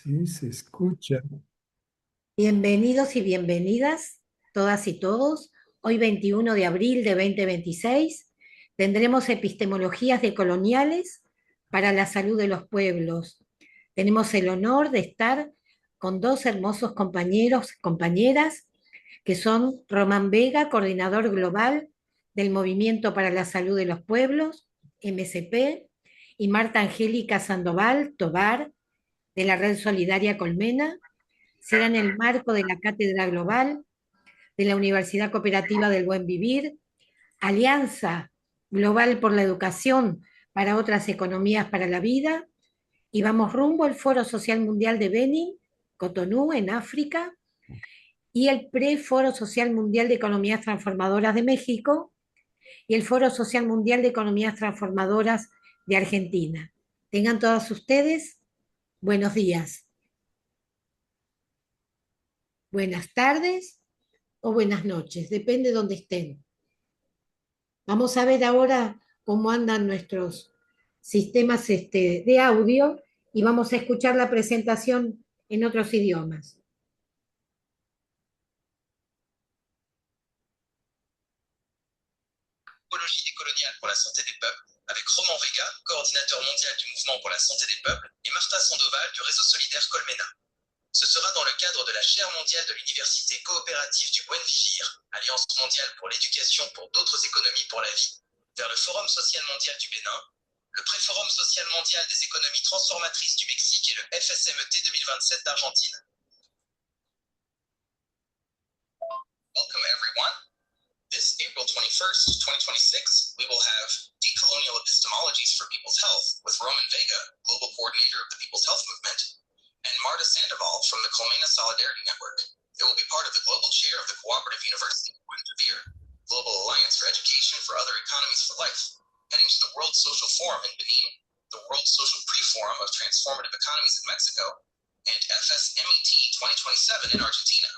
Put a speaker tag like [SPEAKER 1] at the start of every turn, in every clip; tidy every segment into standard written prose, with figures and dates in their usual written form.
[SPEAKER 1] Sí, se escucha.
[SPEAKER 2] Bienvenidos y bienvenidas, todas y todos. Hoy, 21 de abril de 2026, tendremos epistemologías decoloniales para la salud de los pueblos. Tenemos el honor de estar con dos hermosos compañeros, compañeras, que son Román Vega, coordinador global del Movimiento para la Salud de los Pueblos, MSP, y Marta Angélica Sandoval Tobar, de la Red Solidaria Colmena. Será en el marco de la Cátedra Global de la Universidad Cooperativa del Buen Vivir, Alianza Global por la Educación para otras economías para la vida, y vamos rumbo al Foro Social Mundial de Benin, Cotonú, en África, y el Pre-Foro Social Mundial de Economías Transformadoras de México, y el Foro Social Mundial de Economías Transformadoras de Argentina. Tengan todas ustedes buenos días, buenas tardes o buenas noches, depende de donde estén. Vamos a ver ahora cómo andan nuestros sistemas de audio y vamos a escuchar la presentación en otros idiomas.
[SPEAKER 3] Écologie décoloniale pour la santé des peuples, avec Roman Vega, coordinateur mondial du mouvement pour la santé des peuples, et Marta Sandoval du réseau solidaire Colmena. Ce sera dans le cadre de la chaire mondiale de l'Université coopérative du Buen Vivir, Alliance mondiale pour l'éducation pour d'autres économies pour la vie, vers le Forum social mondial du Bénin, le Préforum social mondial des économies transformatrices du Mexique et le FSMET 2027 d'Argentine. Welcome everyone. This April 21st, 2026, we will have Decolonial Epistemologies for People's Health with Roman Vega, Global Coordinator of the People's Health Movement, and Marta Sandoval from the Colmena Solidarity Network. It will be part of the Global Chair of the Cooperative University of Buen Vivir, Global Alliance for Education for Other Economies for Life, heading to the World Social Forum in Benin, the World Social Pre-Forum of Transformative Economies in Mexico, and FSMET 2027 in Argentina.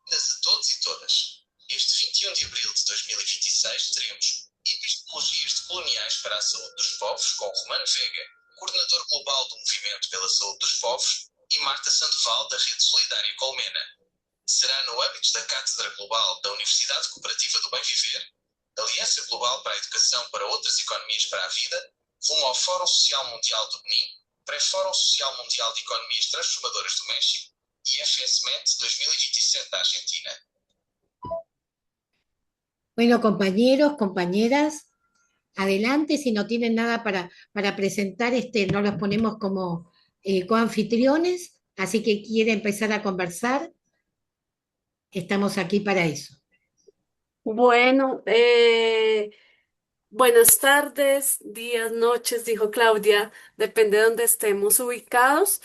[SPEAKER 3] A todos e todas, este 21 de abril de 2026 teremos Epistemologias Decoloniais para a Saúde dos Povos com Romano Vega, coordenador global do Movimento pela Saúde dos Povos, e Marta Sandoval da Rede Solidária Colmena. Será no âmbito da Cátedra Global da Universidade Cooperativa do Bem Viver, Aliança Global para a Educação para outras economias para a vida, rumo ao Fórum Social Mundial do Benin, Pré-Fórum Social Mundial de Economias Transformadoras do México, y FSMET 2027 Argentina.
[SPEAKER 2] Bueno, compañeros, compañeras, adelante. Si no tienen nada para presentar, no los ponemos como coanfitriones, así que quiere empezar a conversar, estamos aquí para eso.
[SPEAKER 4] Bueno, buenas tardes, días, noches, dijo Claudia, depende de donde estemos ubicados.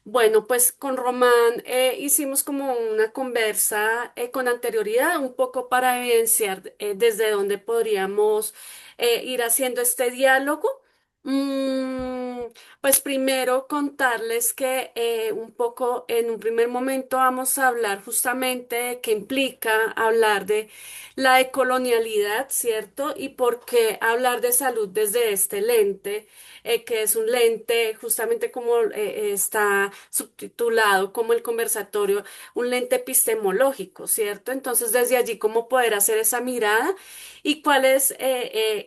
[SPEAKER 4] Bueno, pues con Román hicimos como una conversa con anterioridad, un poco para evidenciar desde dónde podríamos ir haciendo este diálogo. Mm, pues primero contarles que un poco en un primer momento vamos a hablar justamente de qué implica hablar de la decolonialidad, ¿cierto? Y por qué hablar de salud desde este lente, que es un lente justamente como está subtitulado como el conversatorio, un lente epistemológico, ¿cierto? Entonces desde allí cómo poder hacer esa mirada y cuál es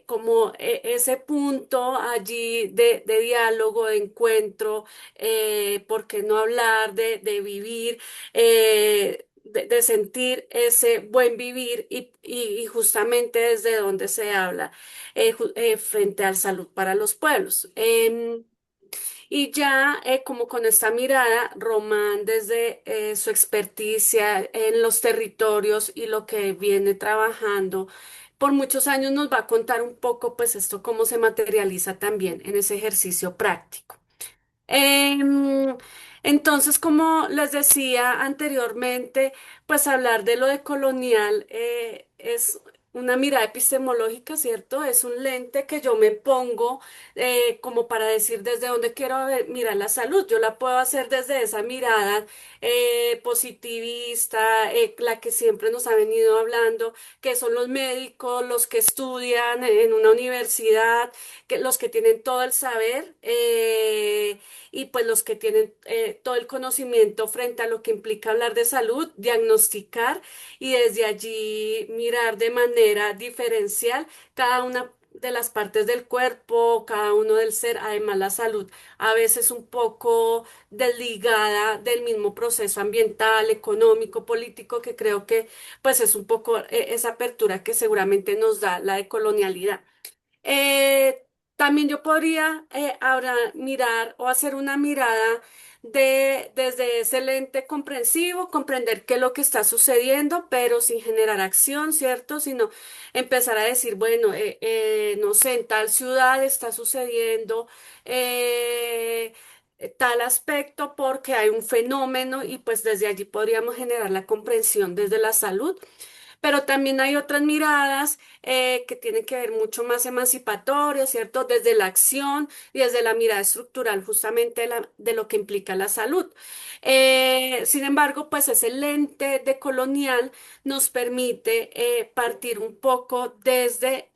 [SPEAKER 4] como ese punto allí de diálogo, de encuentro, por qué no hablar de vivir. De sentir ese buen vivir y justamente desde donde se habla frente a salud para los pueblos. Y ya como con esta mirada, Román desde su experticia en los territorios y lo que viene trabajando por muchos años nos va a contar un poco pues esto cómo se materializa también en ese ejercicio práctico. Em, entonces, como les decía anteriormente, pues hablar de lo de colonial es una mirada epistemológica, ¿cierto? Es un lente que yo me pongo como para decir desde dónde quiero mirar la salud. Yo la puedo hacer desde esa mirada positivista, la que siempre nos ha venido hablando, que son los médicos, los que estudian en una universidad, que, los que tienen todo el saber y pues los que tienen todo el conocimiento frente a lo que implica hablar de salud, diagnosticar y desde allí mirar de manera diferencial cada una de las partes del cuerpo, cada uno del ser, además la salud, a veces un poco desligada del mismo proceso ambiental, económico, político, que creo que pues es un poco esa apertura que seguramente nos da la decolonialidad. También yo podría ahora mirar o hacer una mirada desde ese lente comprensivo, comprender qué es lo que está sucediendo, pero sin generar acción, ¿cierto? Sino empezar a decir, bueno, no sé, en tal ciudad está sucediendo tal aspecto porque hay un fenómeno y pues desde allí podríamos generar la comprensión desde la salud. Pero también hay otras miradas que tienen que ver mucho más emancipatorias, ¿cierto? Desde la acción y desde la mirada estructural justamente de lo que implica la salud. Sin embargo, pues ese lente de colonial nos permite partir un poco desde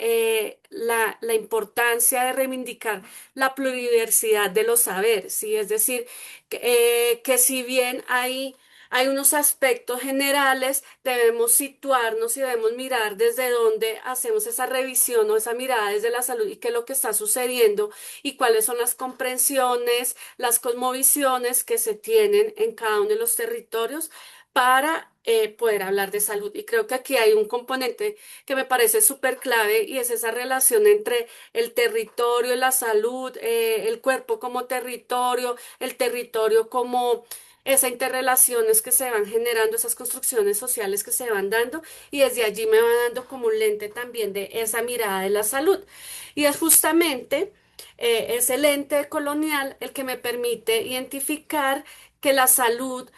[SPEAKER 4] la importancia de reivindicar la pluridiversidad de los saberes, ¿sí? Es decir, que si bien hay unos aspectos generales, debemos situarnos y debemos mirar desde dónde hacemos esa revisión o esa mirada desde la salud y qué es lo que está sucediendo y cuáles son las comprensiones, las cosmovisiones que se tienen en cada uno de los territorios para poder hablar de salud. Y creo que aquí hay un componente que me parece súper clave y es esa relación entre el territorio, la salud, el cuerpo como territorio, el territorio como esas interrelaciones que se van generando, esas construcciones sociales que se van dando, y desde allí me va dando como un lente también de esa mirada de la salud. Y es justamente ese lente colonial el que me permite identificar que la salud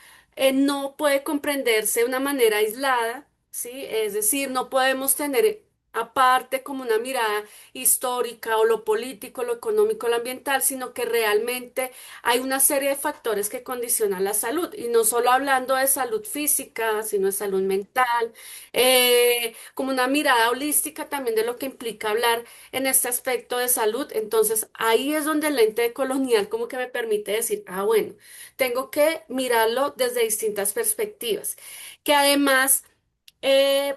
[SPEAKER 4] no puede comprenderse de una manera aislada, ¿sí? Es decir, no podemos tener aparte como una mirada histórica o lo político, lo económico, lo ambiental, sino que realmente hay una serie de factores que condicionan la salud, y no solo hablando de salud física, sino de salud mental, como una mirada holística también de lo que implica hablar en este aspecto de salud. Entonces, ahí es donde el lente colonial como que me permite decir, ah, bueno, tengo que mirarlo desde distintas perspectivas, que además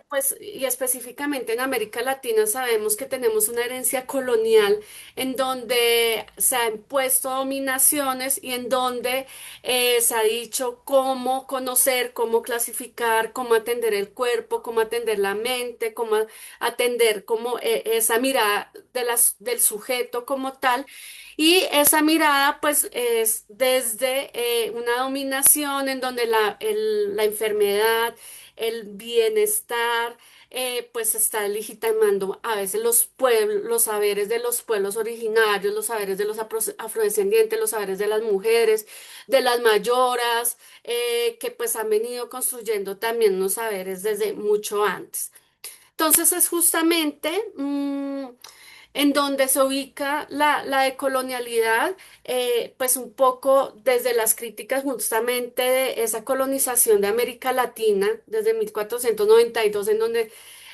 [SPEAKER 4] pues, y específicamente en América Latina sabemos que tenemos una herencia colonial en donde se han puesto dominaciones y en donde se ha dicho cómo conocer, cómo clasificar, cómo atender el cuerpo, cómo atender la mente, cómo atender como esa mirada del sujeto como tal. Y esa mirada, pues, es desde una dominación en donde la enfermedad, el bienestar, pues se está legitimando a veces los pueblos, los saberes de los pueblos originarios, los saberes de los afrodescendientes, los saberes de las mujeres, de las mayoras, que pues han venido construyendo también unos saberes desde mucho antes. Entonces es justamente en donde se ubica la decolonialidad, pues un poco desde las críticas justamente de esa colonización de América Latina desde 1492, en donde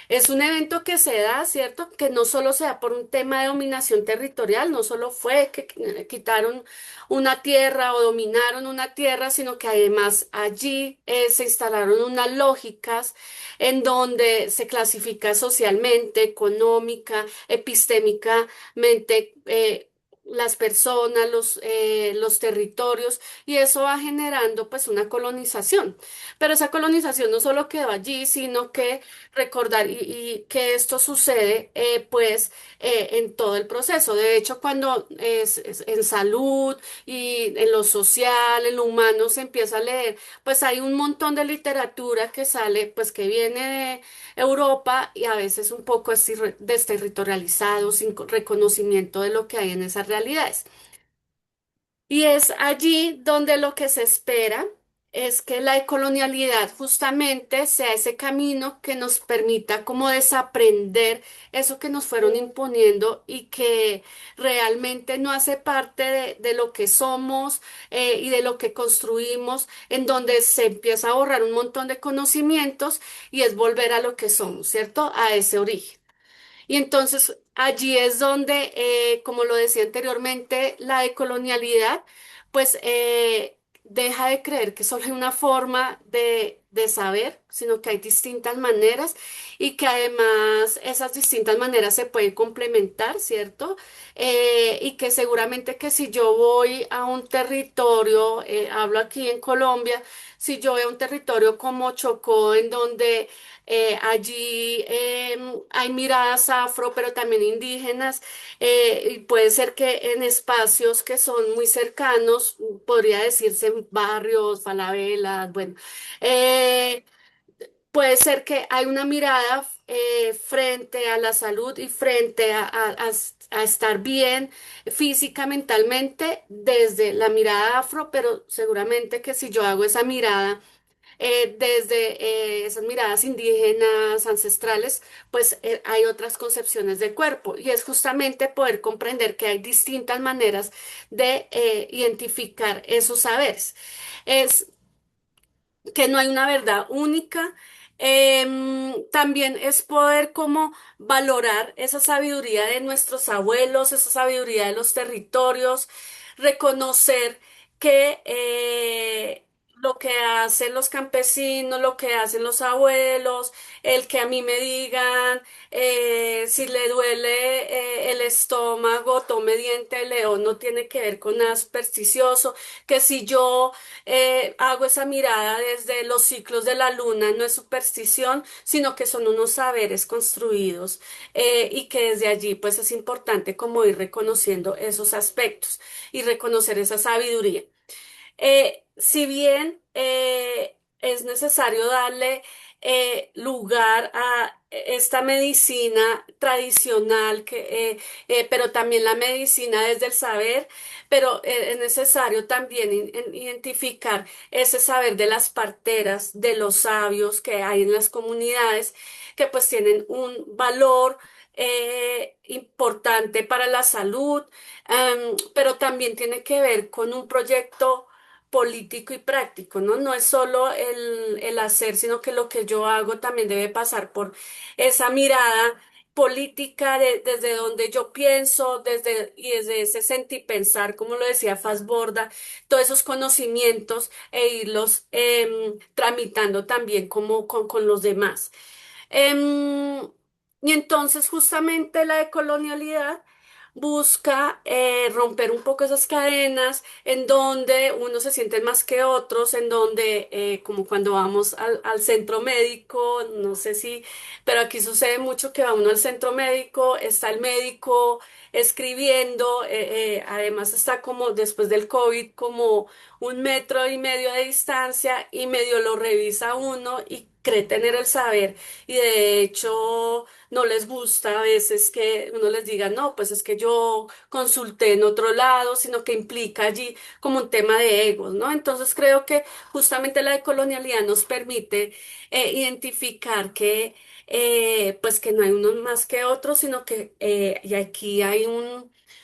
[SPEAKER 4] es un evento que se da, ¿cierto? Que no solo se da por un tema de dominación territorial, no solo fue que quitaron una tierra o dominaron una tierra, sino que además allí se instalaron unas lógicas en donde se clasifica socialmente, económica, epistémicamente. Las personas, los territorios, y eso va generando pues una colonización. Pero esa colonización no solo quedó allí, sino que recordar y que esto sucede pues en todo el proceso. De hecho, cuando es en salud y en lo social, en lo humano se empieza a leer, pues hay un montón de literatura que sale, pues que viene de Europa y a veces un poco así desterritorializado, sin reconocimiento de lo que hay en esas realidades. Y es allí donde lo que se espera es que la decolonialidad justamente sea ese camino que nos permita como desaprender eso que nos fueron imponiendo y que realmente no hace parte de lo que somos y de lo que construimos, en donde se empieza a borrar un montón de conocimientos y es volver a lo que somos, ¿cierto? A ese origen. Y entonces allí es donde, como lo decía anteriormente, la decolonialidad, pues deja de creer que solo hay una forma de saber, sino que hay distintas maneras y que además esas distintas maneras se pueden complementar, ¿cierto? Y que seguramente que si yo voy a un territorio, hablo aquí en Colombia, si yo voy a un territorio como Chocó, en donde allí hay miradas afro, pero también indígenas, y puede ser que en espacios que son muy cercanos, podría decirse en barrios, falabelas, bueno, eh, puede ser que hay una mirada frente a la salud y frente a estar bien física, mentalmente, desde la mirada afro, pero seguramente que si yo hago esa mirada desde esas miradas indígenas ancestrales, pues hay otras concepciones del cuerpo y es justamente poder comprender que hay distintas maneras de identificar esos saberes. Es que no hay una verdad única. También es poder como valorar esa sabiduría de nuestros abuelos, esa sabiduría de los territorios, reconocer que lo que hacen los campesinos, lo que hacen los abuelos, el que a mí me digan si le duele el estómago, tome diente de león, no tiene que ver con nada supersticioso, que si yo hago esa mirada desde los ciclos de la luna, no es superstición, sino que son unos saberes construidos y que desde allí pues es importante como ir reconociendo esos aspectos y reconocer esa sabiduría. Si bien es necesario darle lugar a esta medicina tradicional, pero también la medicina desde el saber, pero es necesario también identificar ese saber de las parteras, de los sabios que hay en las comunidades, que pues tienen un valor importante para la salud, pero también tiene que ver con un proyecto político y práctico, ¿no? No es solo el hacer, sino que lo que yo hago también debe pasar por esa mirada política desde donde yo pienso, y desde ese sentipensar, como lo decía Fassborda, todos esos conocimientos e irlos tramitando también como con los demás. Em, y entonces justamente la decolonialidad busca romper un poco esas cadenas en donde unos se sienten más que otros, en donde como cuando vamos al centro médico, no sé si, pero aquí sucede mucho que va uno al centro médico, está el médico escribiendo, además está como después del COVID como 1,5 metros de distancia y medio lo revisa uno y cree tener el saber y de hecho no les gusta a veces que uno les diga, no, pues es que yo consulté en otro lado, sino que implica allí como un tema de egos, ¿no? Entonces creo que justamente la decolonialidad nos permite identificar que pues que no hay unos más que otros, sino que y aquí hay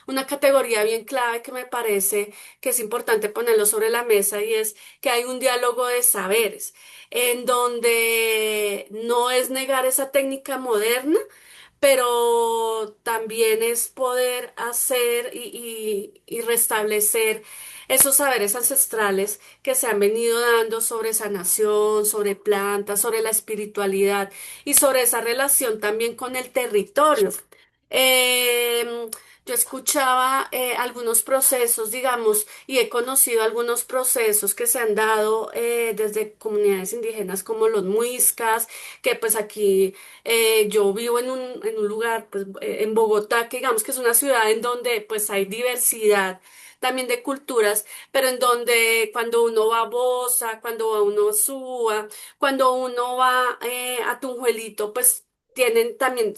[SPEAKER 4] una categoría bien clave que me parece que es importante ponerlo sobre la mesa y es que hay un diálogo de saberes en donde no es negar esa técnica moderna, pero también es poder hacer y restablecer esos saberes ancestrales que se han venido dando sobre sanación, sobre plantas, sobre la espiritualidad y sobre esa relación también con el territorio. Em, yo escuchaba algunos procesos, digamos, y he conocido algunos procesos que se han dado desde comunidades indígenas como los muiscas, que pues aquí yo vivo en un lugar, pues en Bogotá, que digamos que es una ciudad en donde pues hay diversidad también de culturas, pero en donde cuando uno va a Bosa, cuando va uno a Suba, cuando uno va a Tunjuelito, pues tienen también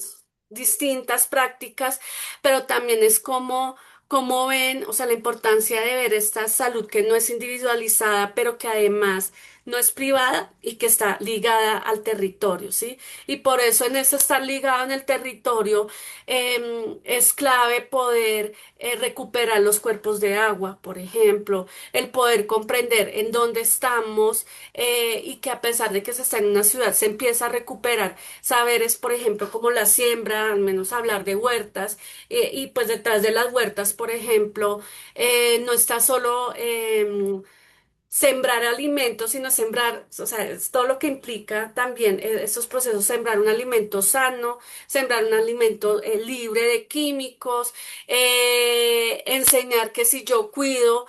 [SPEAKER 4] distintas prácticas, pero también es como ¿Cómo ven, o sea, la importancia de ver esta salud que no es individualizada, pero que además no es privada y que está ligada al territorio, ¿sí? Y por eso en eso estar ligado en el territorio es clave poder recuperar los cuerpos de agua, por ejemplo, el poder comprender en dónde estamos y que a pesar de que se está en una ciudad, se empieza a recuperar saberes, por ejemplo, como la siembra, al menos hablar de huertas y pues detrás de las huertas, por ejemplo, no está solo sembrar alimentos, sino sembrar, o sea, es todo lo que implica también estos procesos, sembrar un alimento sano, sembrar un alimento libre de químicos, enseñar que si yo cuido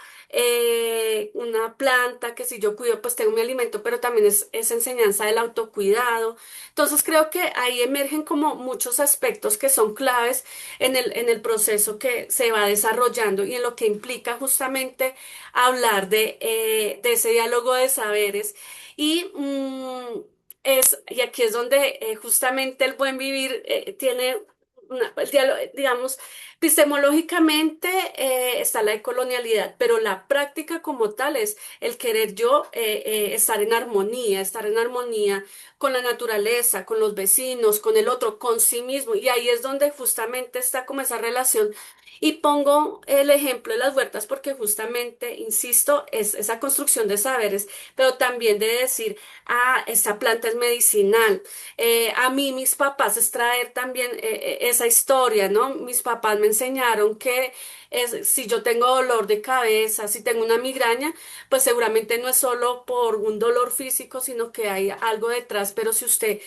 [SPEAKER 4] una planta, que si yo cuido, pues tengo mi alimento, pero también es enseñanza del autocuidado. Entonces creo que ahí emergen como muchos aspectos que son claves en el proceso que se va desarrollando y en lo que implica justamente hablar de ese diálogo de saberes y y aquí es donde justamente el buen vivir tiene el diálogo, digamos, epistemológicamente está la decolonialidad, pero la práctica como tal es el querer yo estar en armonía con la naturaleza, con los vecinos, con el otro, con sí mismo, y ahí es donde justamente está como esa relación y pongo el ejemplo de las huertas porque justamente, insisto, es esa construcción de saberes, pero también de decir, ah, esta planta es medicinal. A mí mis papás es traer también esa historia, ¿no? Mis papás me enseñaron que si yo tengo dolor de cabeza, si tengo una migraña, pues seguramente no es solo por un dolor físico, sino que hay algo detrás, pero si usted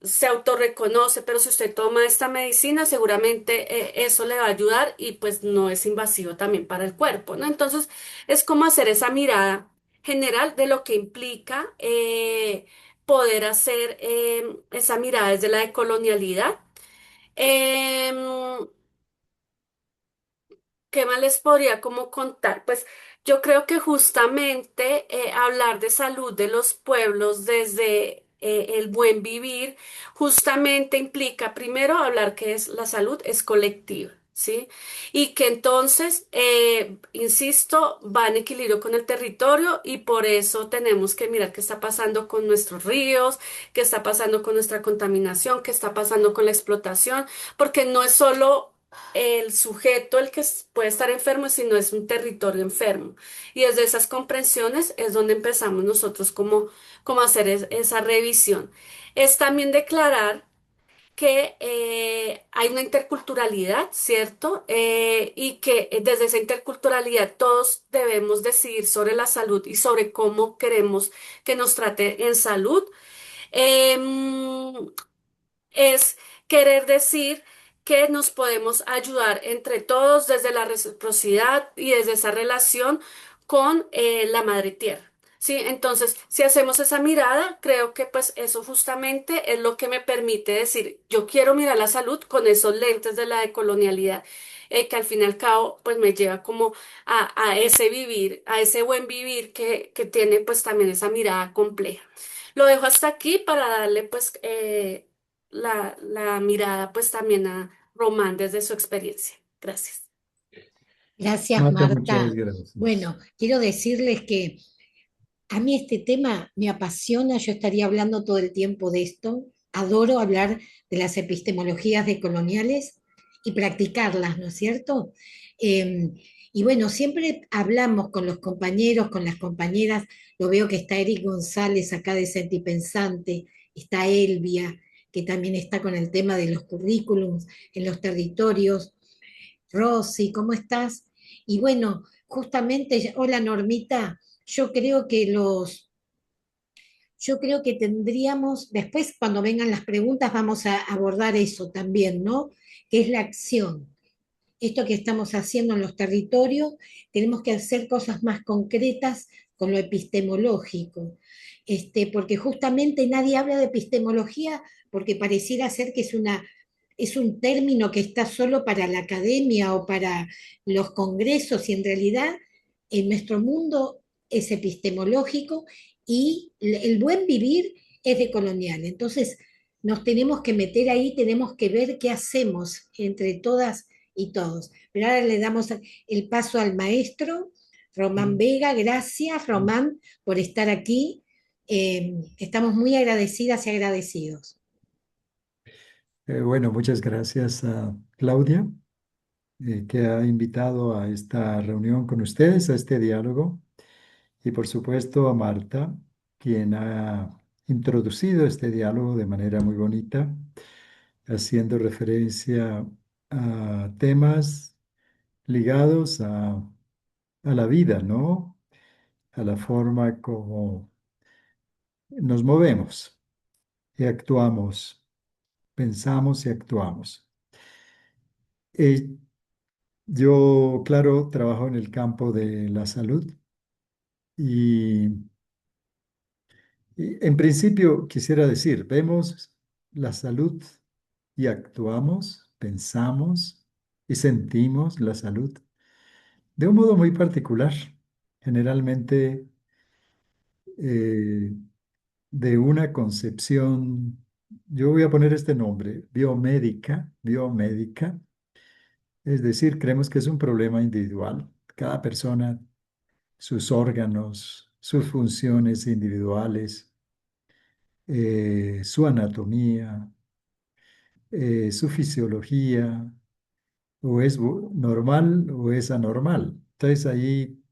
[SPEAKER 4] se autorreconoce, pero si usted toma esta medicina, seguramente eso le va a ayudar y pues no es invasivo también para el cuerpo, ¿no? Entonces es como hacer esa mirada general de lo que implica poder hacer esa mirada desde la decolonialidad. Em, ¿Qué más les podría como contar? Pues yo creo que justamente hablar de salud de los pueblos desde el buen vivir, justamente implica primero hablar que es la salud es colectiva, ¿sí? Y que entonces, insisto, va en equilibrio con el territorio y por eso tenemos que mirar qué está pasando con nuestros ríos, qué está pasando con nuestra contaminación, qué está pasando con la explotación, porque no es solo el sujeto el que puede estar enfermo, si no es un territorio enfermo. Y desde esas comprensiones es donde empezamos nosotros como a hacer esa revisión. Es también declarar que hay una interculturalidad, ¿cierto? Y que desde esa interculturalidad todos debemos decidir sobre la salud y sobre cómo queremos que nos trate en salud. Em, es querer decir que nos podemos ayudar entre todos desde la reciprocidad y desde esa relación con la madre tierra. Sí, entonces, si hacemos esa mirada, creo que pues eso justamente es lo que me permite decir, yo quiero mirar la salud con esos lentes de la decolonialidad, que al fin y al cabo pues me lleva como a ese vivir, a ese buen vivir que tiene pues también esa mirada compleja. Lo dejo hasta aquí para darle pues la mirada pues también a Román desde su experiencia. Gracias.
[SPEAKER 2] Gracias,
[SPEAKER 1] Marta, muchas
[SPEAKER 2] Marta.
[SPEAKER 1] gracias.
[SPEAKER 2] Bueno, quiero decirles que a mí este tema me apasiona, yo estaría hablando todo el tiempo de esto. Adoro hablar de las epistemologías decoloniales y practicarlas, ¿no es cierto? Eh, y bueno, siempre hablamos con los compañeros, con las compañeras. Lo veo que está Eric González acá de Sentipensante, está Elvia, que también está con el tema de los currículums en los territorios. Rosy, ¿cómo estás? Y bueno, justamente, hola Normita, yo creo que yo creo que tendríamos, después cuando vengan las preguntas vamos a abordar eso también, ¿no? Que es la acción. Esto que estamos haciendo en los territorios, tenemos que hacer cosas más concretas con lo epistemológico, porque justamente nadie habla de epistemología porque pareciera ser que es un término que está solo para la academia o para los congresos y en realidad en nuestro mundo es epistemológico y el buen vivir es decolonial. Entonces nos tenemos que meter ahí, tenemos que ver qué hacemos entre todas y todos. Pero ahora le damos el paso al maestro Román Vega. Gracias, Román, por estar aquí. Estamos muy agradecidas y agradecidos.
[SPEAKER 1] Bueno, muchas gracias a Claudia, que ha invitado a esta reunión con ustedes, a este diálogo, y por supuesto a Marta, quien ha introducido este diálogo de manera muy bonita, haciendo referencia a temas ligados a la vida, ¿no? A la forma como nos movemos y actuamos, pensamos y actuamos. Eh, yo, claro, trabajo en el campo de la salud y, y en principio quisiera decir, vemos la salud y actuamos, pensamos y sentimos la salud de un modo muy particular, generalmente eh, de una concepción, yo voy a poner este nombre, biomédica, es decir, creemos que es un problema individual. Cada persona, sus órganos, sus funciones individuales, su anatomía, su fisiología, o es normal o es anormal. Entonces ahí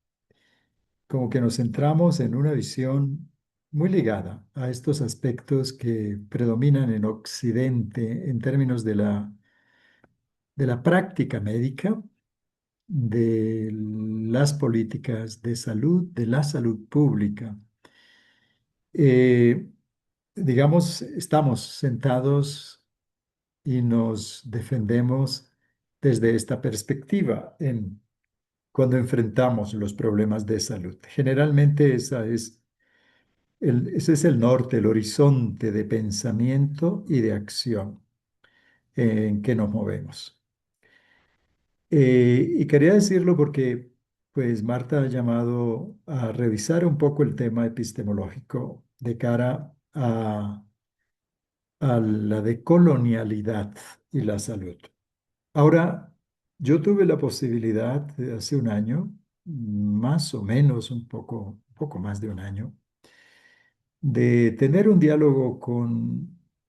[SPEAKER 1] como que nos centramos en una visión muy ligada a estos aspectos que predominan en Occidente en términos de la práctica médica, de las políticas de salud, de la salud pública. Eh, digamos, estamos sentados y nos defendemos desde esta perspectiva cuando enfrentamos los problemas de salud. Generalmente ese es el norte, el horizonte de pensamiento y de acción en que nos movemos. Y quería decirlo porque, pues, Marta ha llamado a revisar un poco el tema epistemológico de cara a la decolonialidad y la salud. Ahora, yo tuve la posibilidad de hace un año, más o menos un poco más de un año, de tener un diálogo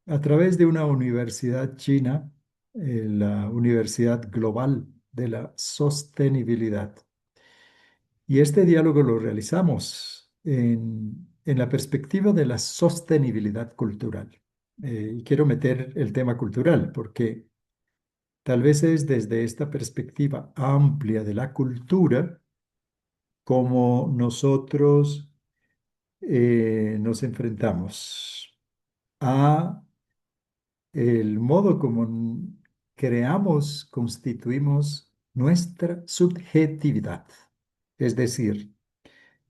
[SPEAKER 1] a través de una universidad china, la Universidad Global de la Sostenibilidad. Y este diálogo lo realizamos en la perspectiva de la sostenibilidad cultural. Y quiero meter el tema cultural porque tal vez es desde esta perspectiva amplia de la cultura como nosotros nos enfrentamos a el modo como creamos, constituimos nuestra subjetividad, es decir,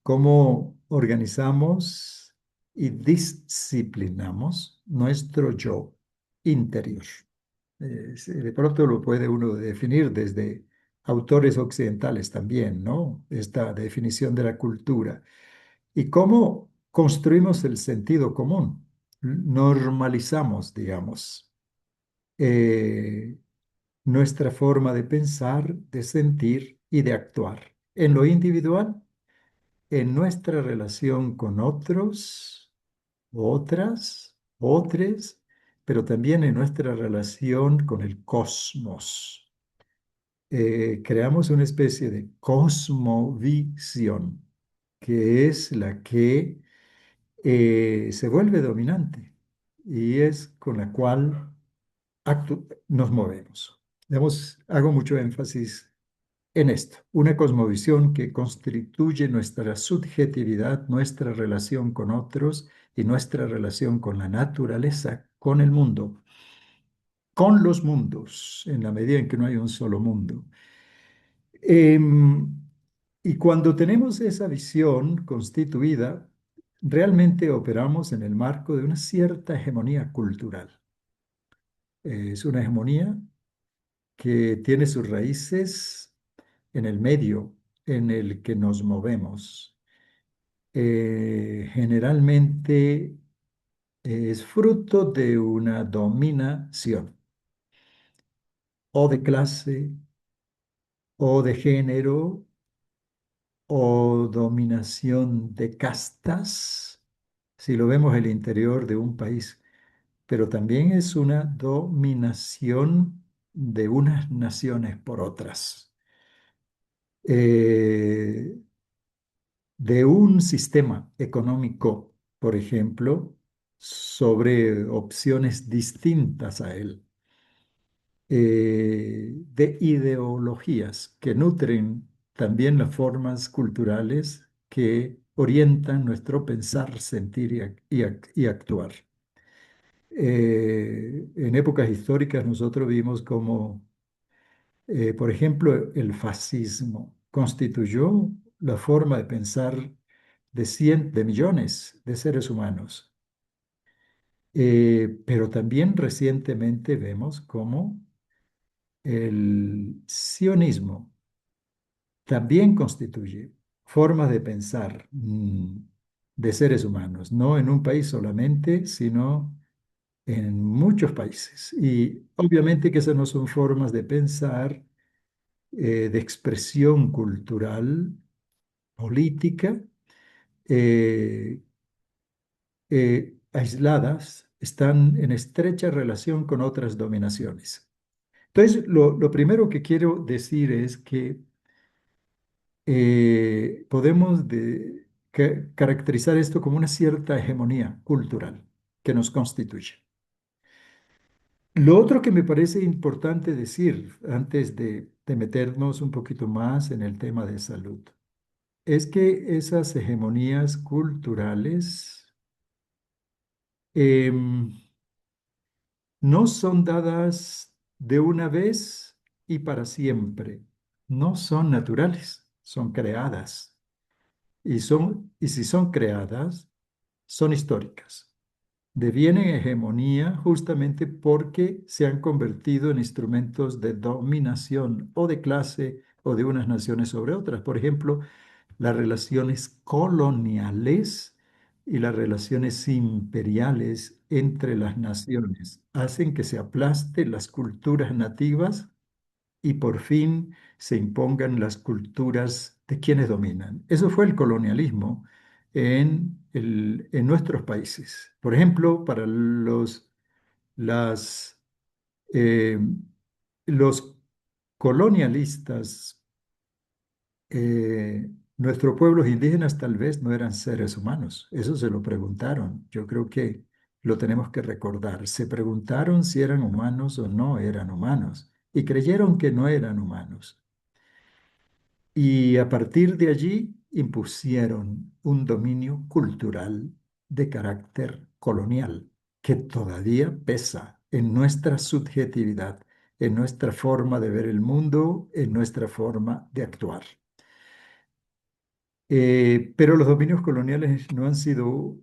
[SPEAKER 1] cómo organizamos y disciplinamos nuestro yo interior. De pronto lo puede uno definir desde autores occidentales también, ¿no? Esta definición de la cultura. Y cómo construimos el sentido común. Normalizamos, digamos, eh, nuestra forma de pensar, de sentir y de actuar en lo individual, en nuestra relación con otros, otras, otros, pero también en nuestra relación con el cosmos. Creamos una especie de cosmovisión, que es la que se vuelve dominante y es con la cual nos movemos. Hago mucho énfasis en esto, una cosmovisión que constituye nuestra subjetividad, nuestra relación con otros y nuestra relación con la naturaleza, con el mundo, con los mundos, en la medida en que no hay un solo mundo. Em, y cuando tenemos esa visión constituida, realmente operamos en el marco de una cierta hegemonía cultural. Es una hegemonía que tiene sus raíces en el medio en el que nos movemos. Generalmente es fruto de una dominación o de clase o de género o dominación de castas, si lo vemos el interior de un país, pero también es una dominación de unas naciones por otras, eh, de un sistema económico, por ejemplo, sobre opciones distintas a él, de ideologías que nutren también las formas culturales que orientan nuestro pensar, sentir y actuar. En épocas históricas nosotros vimos como, por ejemplo, el fascismo constituyó la forma de pensar de millones de seres humanos. Pero también recientemente vemos cómo el sionismo también constituye formas de pensar de seres humanos, no en un país solamente, sino en muchos países. Y obviamente que esas no son formas de pensar, de expresión cultural, política, eh, aisladas, están en estrecha relación con otras dominaciones. Entonces, lo primero que quiero decir es que podemos caracterizar esto como una cierta hegemonía cultural que nos constituye. Lo otro que me parece importante decir antes de meternos un poquito más en el tema de salud es que esas hegemonías culturales em, no son dadas de una vez y para siempre, no son naturales, son creadas. Y si son creadas, son históricas. Devienen hegemonía justamente porque se han convertido en instrumentos de dominación o de clase o de unas naciones sobre otras. Por ejemplo, las relaciones coloniales y las relaciones imperiales entre las naciones hacen que se aplasten las culturas nativas y por fin se impongan las culturas de quienes dominan. Eso fue el colonialismo en nuestros países. Por ejemplo, para las, eh, los colonialistas, nuestros pueblos indígenas tal vez no eran seres humanos. Eso se lo preguntaron. Yo creo que lo tenemos que recordar. Se preguntaron si eran humanos o no eran humanos y creyeron que no eran humanos. Y a partir de allí impusieron un dominio cultural de carácter colonial que todavía pesa en nuestra subjetividad, en nuestra forma de ver el mundo, en nuestra forma de actuar. Pero los dominios coloniales no han sido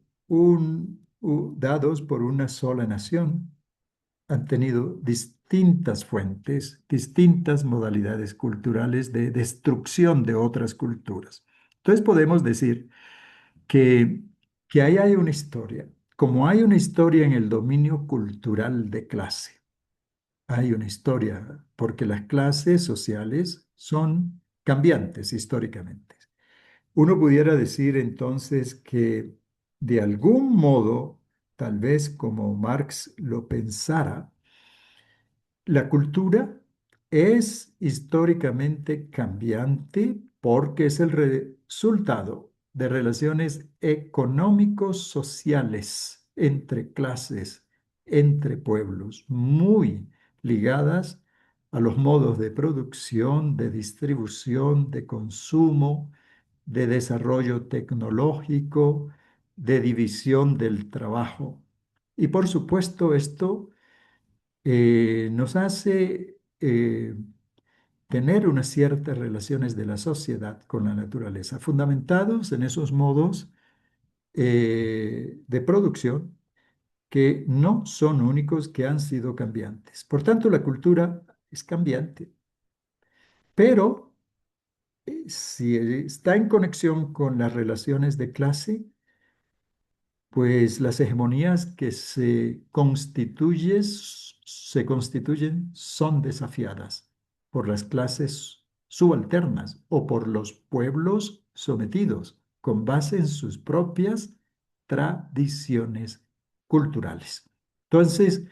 [SPEAKER 1] dados por una sola nación, han tenido distintas fuentes, distintas modalidades culturales de destrucción de otras culturas. Entonces podemos decir que, que ahí hay una historia. Como hay una historia en el dominio cultural de clase, hay una historia porque las clases sociales son cambiantes históricamente. Uno pudiera decir entonces que de algún modo, tal vez como Marx lo pensara, la cultura es históricamente cambiante porque es el resultado de relaciones económicos sociales entre clases, entre pueblos, muy ligadas a los modos de producción, de distribución, de consumo, de desarrollo tecnológico, de división del trabajo. Y por supuesto esto nos hace tener unas ciertas relaciones de la sociedad con la naturaleza, fundamentados en esos modos de producción que no son únicos, que han sido cambiantes. Por tanto, la cultura es cambiante, pero si está en conexión con las relaciones de clase, pues las hegemonías que se constituyen son desafiadas por las clases subalternas o por los pueblos sometidos, con base en sus propias tradiciones culturales. Entonces,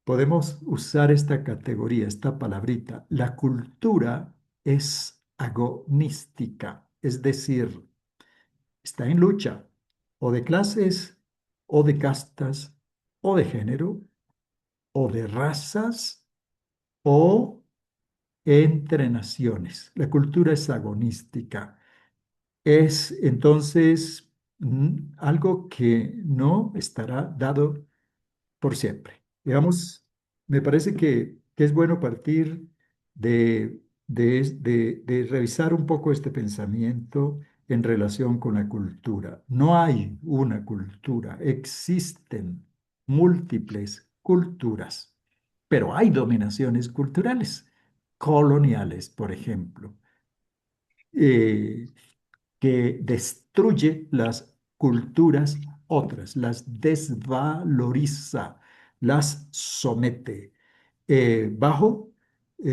[SPEAKER 1] podemos usar esta categoría, esta palabrita. La cultura es agonística, es decir, está en lucha o de clases, o de castas, o de género, o de razas, o entre naciones. La cultura es agonística. Es entonces algo que no estará dado por siempre. Digamos, me parece que es bueno partir de revisar un poco este pensamiento en relación con la cultura. No hay una cultura, existen múltiples culturas, pero hay dominaciones culturales, coloniales, por ejemplo. Eh, que destruye las culturas otras, las desvaloriza, las somete bajo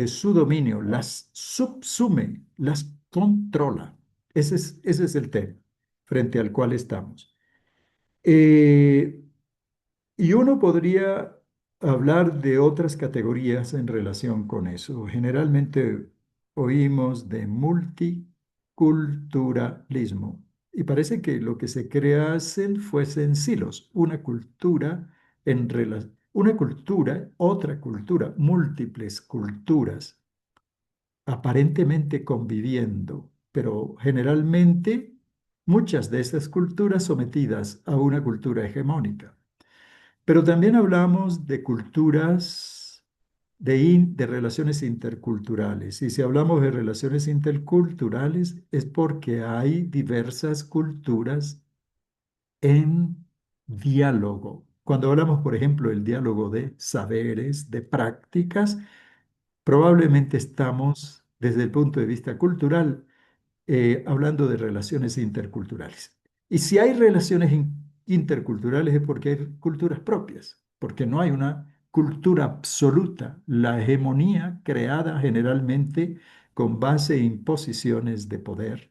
[SPEAKER 1] su dominio, las subsume, las controla. Ese es el tema frente al cual estamos. Eh, y uno podría hablar de otras categorías en relación con eso. Generalmente oímos de multiculturalismo y parece que lo que se creasen fuesen silos, una cultura una cultura, otra cultura, múltiples culturas aparentemente conviviendo, pero generalmente muchas de estas culturas sometidas a una cultura hegemónica. Pero también hablamos de culturas, de relaciones interculturales. Y si hablamos de relaciones interculturales es porque hay diversas culturas en diálogo. Cuando hablamos, por ejemplo, del diálogo de saberes, de prácticas, probablemente estamos, desde el punto de vista cultural, hablando de relaciones interculturales. Y si hay relaciones interculturales es porque hay culturas propias, porque no hay una cultura absoluta, la hegemonía creada generalmente con base en posiciones de poder,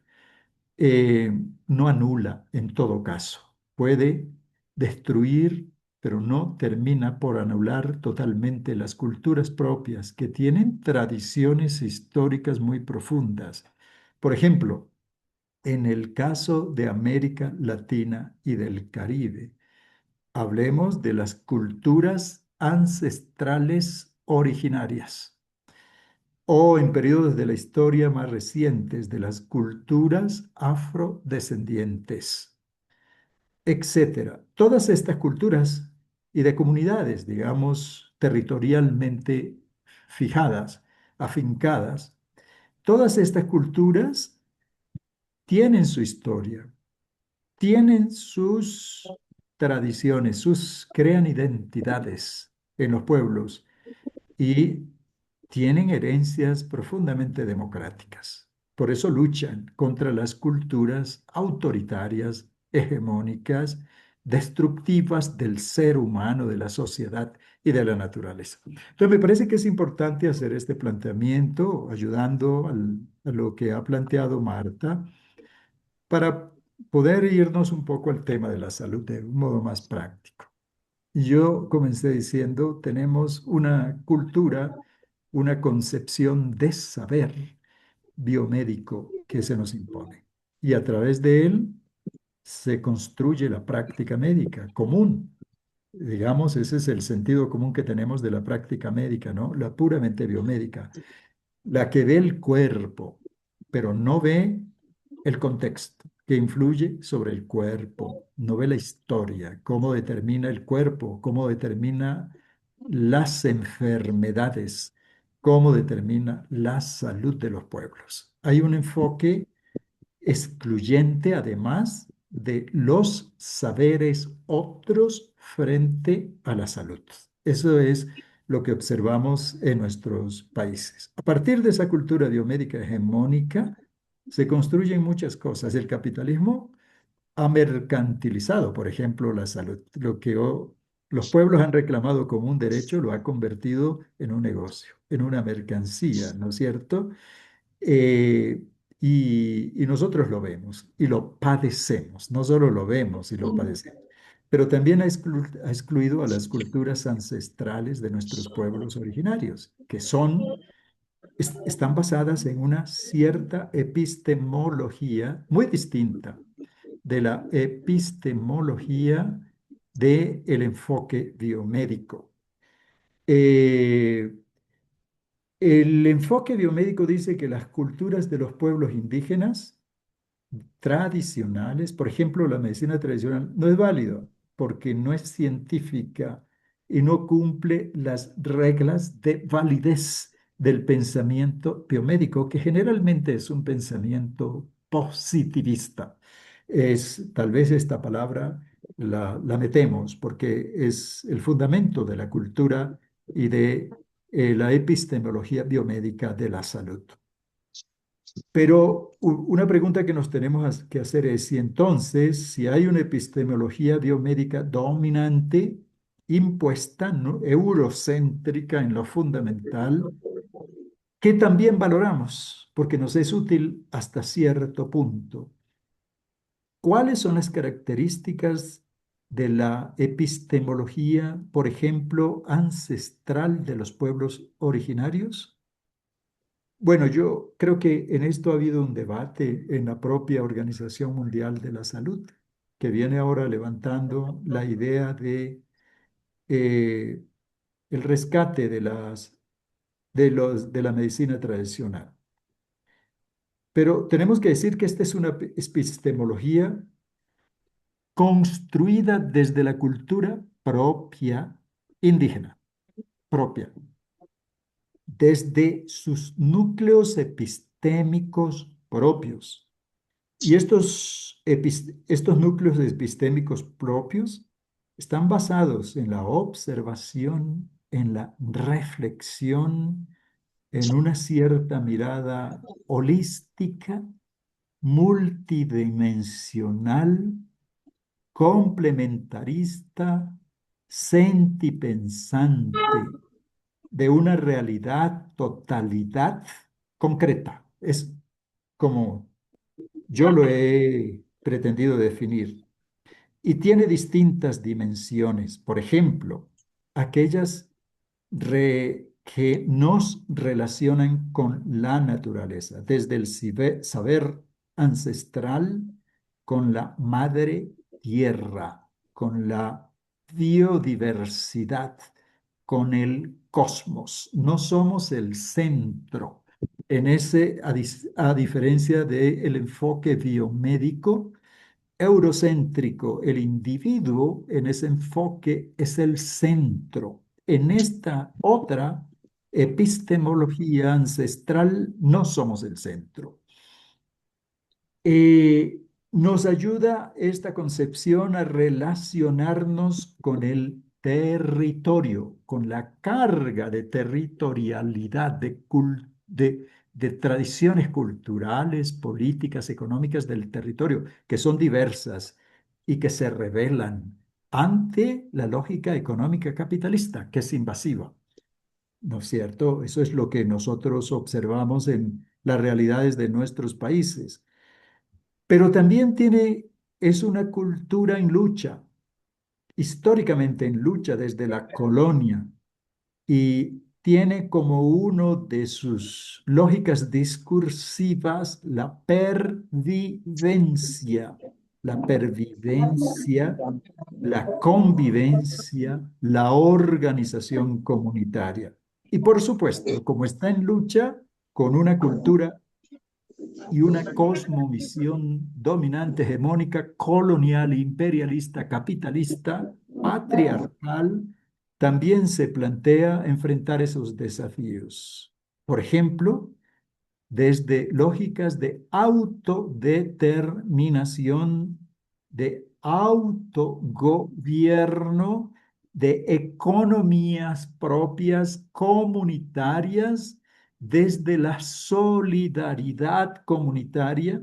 [SPEAKER 1] eh, no anula en todo caso, puede destruir, pero no termina por anular totalmente las culturas propias que tienen tradiciones históricas muy profundas. Por ejemplo, en el caso de América Latina y del Caribe, hablemos de las culturas ancestrales originarias o en periodos de la historia más recientes de las culturas afrodescendientes, etcétera. Todas estas culturas y de comunidades, digamos, territorialmente fijadas, afincadas, todas estas culturas tienen su historia, tienen sus tradiciones, crean identidades en los pueblos y tienen herencias profundamente democráticas. Por eso luchan contra las culturas autoritarias, hegemónicas, destructivas del ser humano, de la sociedad y de la naturaleza. Entonces, me parece que es importante hacer este planteamiento, ayudando a lo que ha planteado Marta, para poder irnos un poco al tema de la salud de un modo más práctico. Yo comencé diciendo, tenemos una cultura, una concepción de saber biomédico que se nos impone. Y a través de él se construye la práctica médica común. Digamos, ese es el sentido común que tenemos de la práctica médica, ¿no? La puramente biomédica, la que ve el cuerpo, pero no ve el contexto que influye sobre el cuerpo, no ve la historia, cómo determina el cuerpo, cómo determina las enfermedades, cómo determina la salud de los pueblos. Hay un enfoque excluyente, además, de los saberes otros frente a la salud. Eso es lo que observamos en nuestros países. A partir de esa cultura biomédica hegemónica, se construyen muchas cosas. El capitalismo ha mercantilizado, por ejemplo, la salud. Lo que los pueblos han reclamado como un derecho lo ha convertido en un negocio, en una mercancía, ¿no es cierto? Eh, y nosotros lo vemos y lo padecemos, no solo lo vemos y lo padecemos, pero también ha excluido a las culturas ancestrales de nuestros pueblos originarios, que están basadas en una cierta epistemología muy distinta de la epistemología del enfoque biomédico. Eh, el enfoque biomédico dice que las culturas de los pueblos indígenas tradicionales, por ejemplo, la medicina tradicional no es válida porque no es científica y no cumple las reglas de validez del pensamiento biomédico, que generalmente es un pensamiento positivista. Tal vez esta palabra la metemos porque es el fundamento de la cultura y de la epistemología biomédica de la salud. Pero una pregunta que nos tenemos que hacer es si entonces, si hay una epistemología biomédica dominante, impuesta, ¿no?, eurocéntrica en lo fundamental, que también valoramos, porque nos es útil hasta cierto punto. ¿Cuáles son las características de la epistemología, por ejemplo, ancestral de los pueblos originarios? Bueno, yo creo que en esto ha habido un debate en la propia Organización Mundial de la Salud, que viene ahora levantando la idea de eh, el rescate de la medicina tradicional. Pero tenemos que decir que esta es una epistemología construida desde la cultura propia indígena, propia, desde sus núcleos epistémicos propios. Y estos núcleos epistémicos propios están basados en la observación, en la reflexión, en una cierta mirada holística, multidimensional, complementarista, sentipensante, de una realidad, totalidad concreta. Es como yo lo he pretendido definir. Y tiene distintas dimensiones. Por ejemplo, aquellas que nos relacionan con la naturaleza, desde el saber ancestral, con la madre tierra, con la biodiversidad, con el cosmos. No somos el centro. A diferencia del enfoque biomédico, eurocéntrico, el individuo en ese enfoque es el centro. En esta otra epistemología ancestral no somos el centro. Nos ayuda esta concepción a relacionarnos con el territorio, con la carga de territorialidad, de tradiciones culturales, políticas, económicas del territorio, que son diversas y que se revelan ante la lógica económica capitalista, que es invasiva. ¿No es cierto? Eso es lo que nosotros observamos en las realidades de nuestros países. Pero también es una cultura en lucha, históricamente en lucha desde la colonia, y tiene como uno de sus lógicas discursivas la pervivencia, la convivencia, la organización comunitaria. Y por supuesto, como está en lucha con una cultura y una cosmovisión dominante, hegemónica, colonial, imperialista, capitalista, patriarcal, también se plantea enfrentar esos desafíos. Por ejemplo, desde lógicas de autodeterminación, de autogobierno, de economías propias comunitarias, desde la solidaridad comunitaria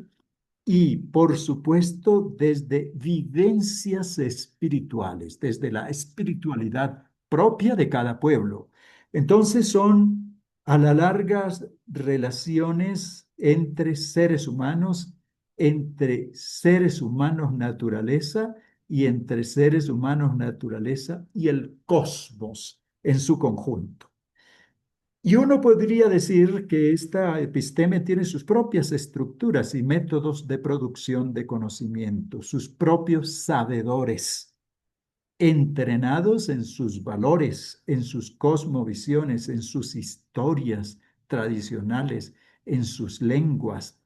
[SPEAKER 1] y, por supuesto, desde vivencias espirituales, desde la espiritualidad propia de cada pueblo. Entonces son a la larga relaciones entre seres humanos, entre seres humanos naturaleza y entre seres humanos naturaleza y el cosmos en su conjunto. Y uno podría decir que esta episteme tiene sus propias estructuras y métodos de producción de conocimiento, sus propios sabedores, entrenados en sus valores, en sus cosmovisiones, en sus historias tradicionales, en sus lenguas,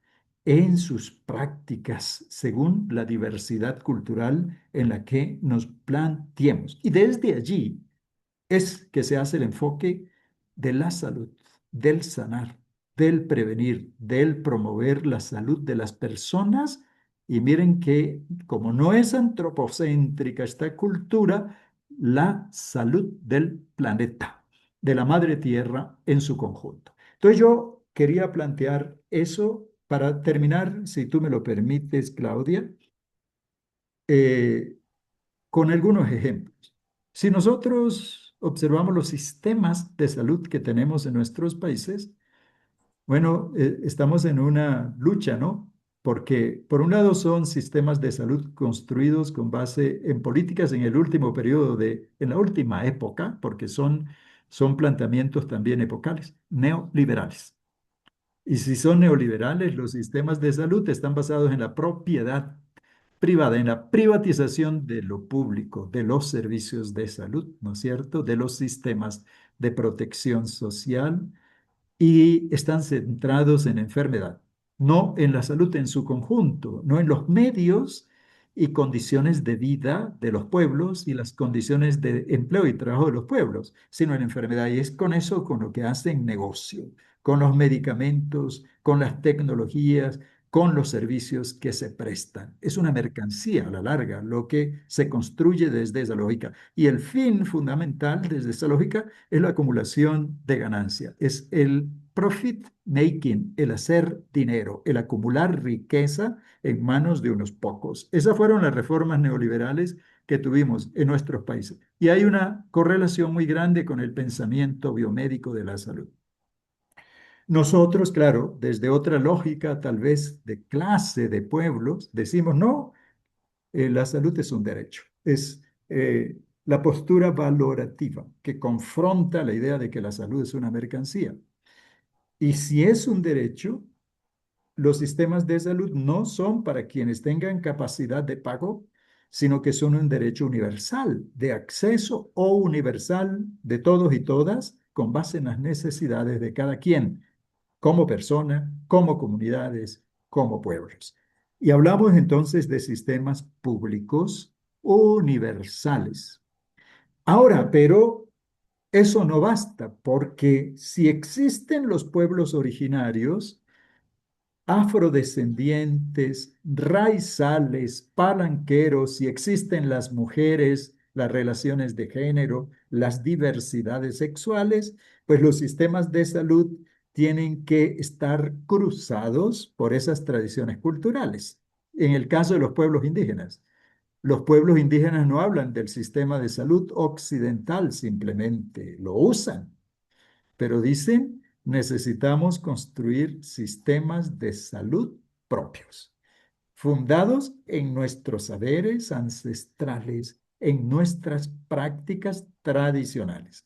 [SPEAKER 1] en sus prácticas, según la diversidad cultural en la que nos planteemos. Y desde allí es que se hace el enfoque de la salud, del sanar, del prevenir, del promover la salud de las personas. Y miren que como no es antropocéntrica esta cultura, la salud del planeta, de la madre tierra en su conjunto. Entonces yo quería plantear eso para terminar, si tú me lo permites, Claudia, eh, con algunos ejemplos. Si nosotros observamos los sistemas de salud que tenemos en nuestros países, bueno, estamos en una lucha, ¿no? Porque por un lado son sistemas de salud construidos con base en políticas en el último periodo en la última época, porque son planteamientos también epocales, neoliberales. Y si son neoliberales, los sistemas de salud están basados en la propiedad privada, en la privatización de lo público, de los servicios de salud, ¿no es cierto? De los sistemas de protección social y están centrados en enfermedad, no en la salud en su conjunto, no en los medios y condiciones de vida de los pueblos y las condiciones de empleo y trabajo de los pueblos, sino en enfermedad. Y es con eso con lo que hacen negocio, con los medicamentos, con las tecnologías, con los servicios que se prestan. Es una mercancía a la larga lo que se construye desde esa lógica. Y el fin fundamental desde esa lógica es la acumulación de ganancia, es el profit making, el hacer dinero, el acumular riqueza en manos de unos pocos. Esas fueron las reformas neoliberales que tuvimos en nuestros países. Y hay una correlación muy grande con el pensamiento biomédico de la salud. Nosotros, claro, desde otra lógica, tal vez de clase, de pueblos, decimos, no, la salud es un derecho. Es la postura valorativa que confronta la idea de que la salud es una mercancía. Y si es un derecho, los sistemas de salud no son para quienes tengan capacidad de pago, sino que son un derecho universal de acceso o universal de todos y todas con base en las necesidades de cada quien, como persona, como comunidades, como pueblos. Y hablamos entonces de sistemas públicos universales. Ahora, pero eso no basta, porque si existen los pueblos originarios, afrodescendientes, raizales, palanqueros, y existen las mujeres, las relaciones de género, las diversidades sexuales, pues los sistemas de salud tienen que estar cruzados por esas tradiciones culturales. En el caso de los pueblos indígenas no hablan del sistema de salud occidental simplemente, lo usan, pero dicen, necesitamos construir sistemas de salud propios, fundados en nuestros saberes ancestrales, en nuestras prácticas tradicionales.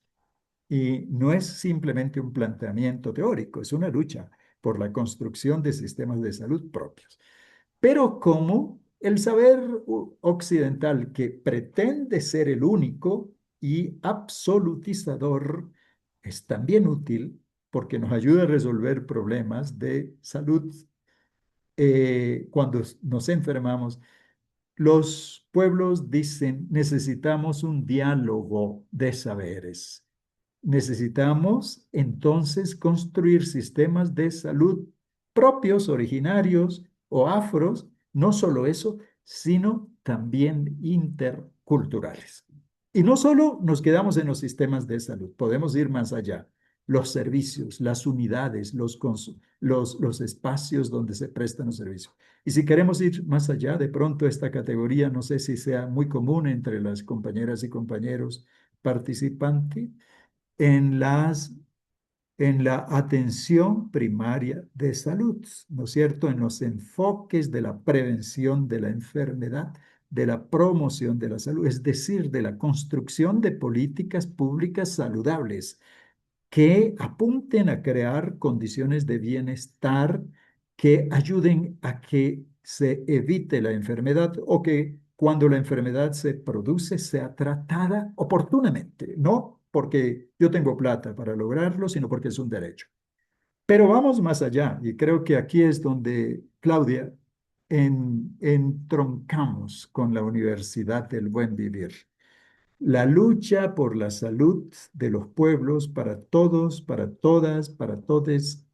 [SPEAKER 1] Y no es simplemente un planteamiento teórico, es una lucha por la construcción de sistemas de salud propios. Pero como el saber occidental que pretende ser el único y absolutizador es también útil porque nos ayuda a resolver problemas de salud cuando nos enfermamos. Los pueblos dicen, necesitamos un diálogo de saberes. Necesitamos entonces construir sistemas de salud propios, originarios o afros, no solo eso, sino también interculturales. Y no solo nos quedamos en los sistemas de salud, podemos ir más allá. Los servicios, las unidades, los espacios donde se prestan los servicios. Y si queremos ir más allá, de pronto esta categoría, no sé si sea muy común entre las compañeras y compañeros participantes, en las en la atención primaria de salud, ¿no es cierto? En los enfoques de la prevención de la enfermedad, de la promoción de la salud, es decir, de la construcción de políticas públicas saludables que apunten a crear condiciones de bienestar que ayuden a que se evite la enfermedad o que cuando la enfermedad se produce sea tratada oportunamente, no porque yo tengo plata para lograrlo, sino porque es un derecho. Pero vamos más allá y creo que aquí es donde, Claudia, entroncamos con la Universidad del Buen Vivir. La lucha por la salud de los pueblos para todos, para todas, para todes,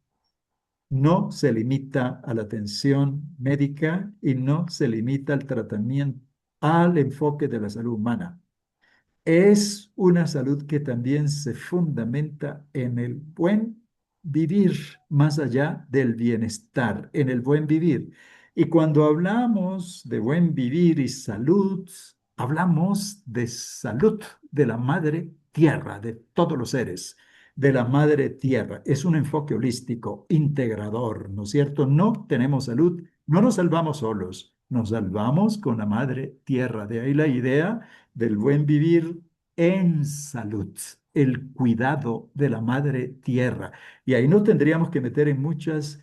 [SPEAKER 1] no se limita a la atención médica y no se limita al tratamiento, al enfoque de la salud humana. Es una salud que también se fundamenta en el buen vivir, más allá del bienestar, en el buen vivir. Y cuando hablamos de buen vivir y salud, hablamos de salud de la madre tierra, de todos los seres, de la madre tierra. Es un enfoque holístico, integrador, ¿no es cierto? No tenemos salud, no nos salvamos solos, nos salvamos con la madre tierra. De ahí la idea del buen vivir en salud, el cuidado de la madre tierra. Y ahí no tendríamos que meter en muchos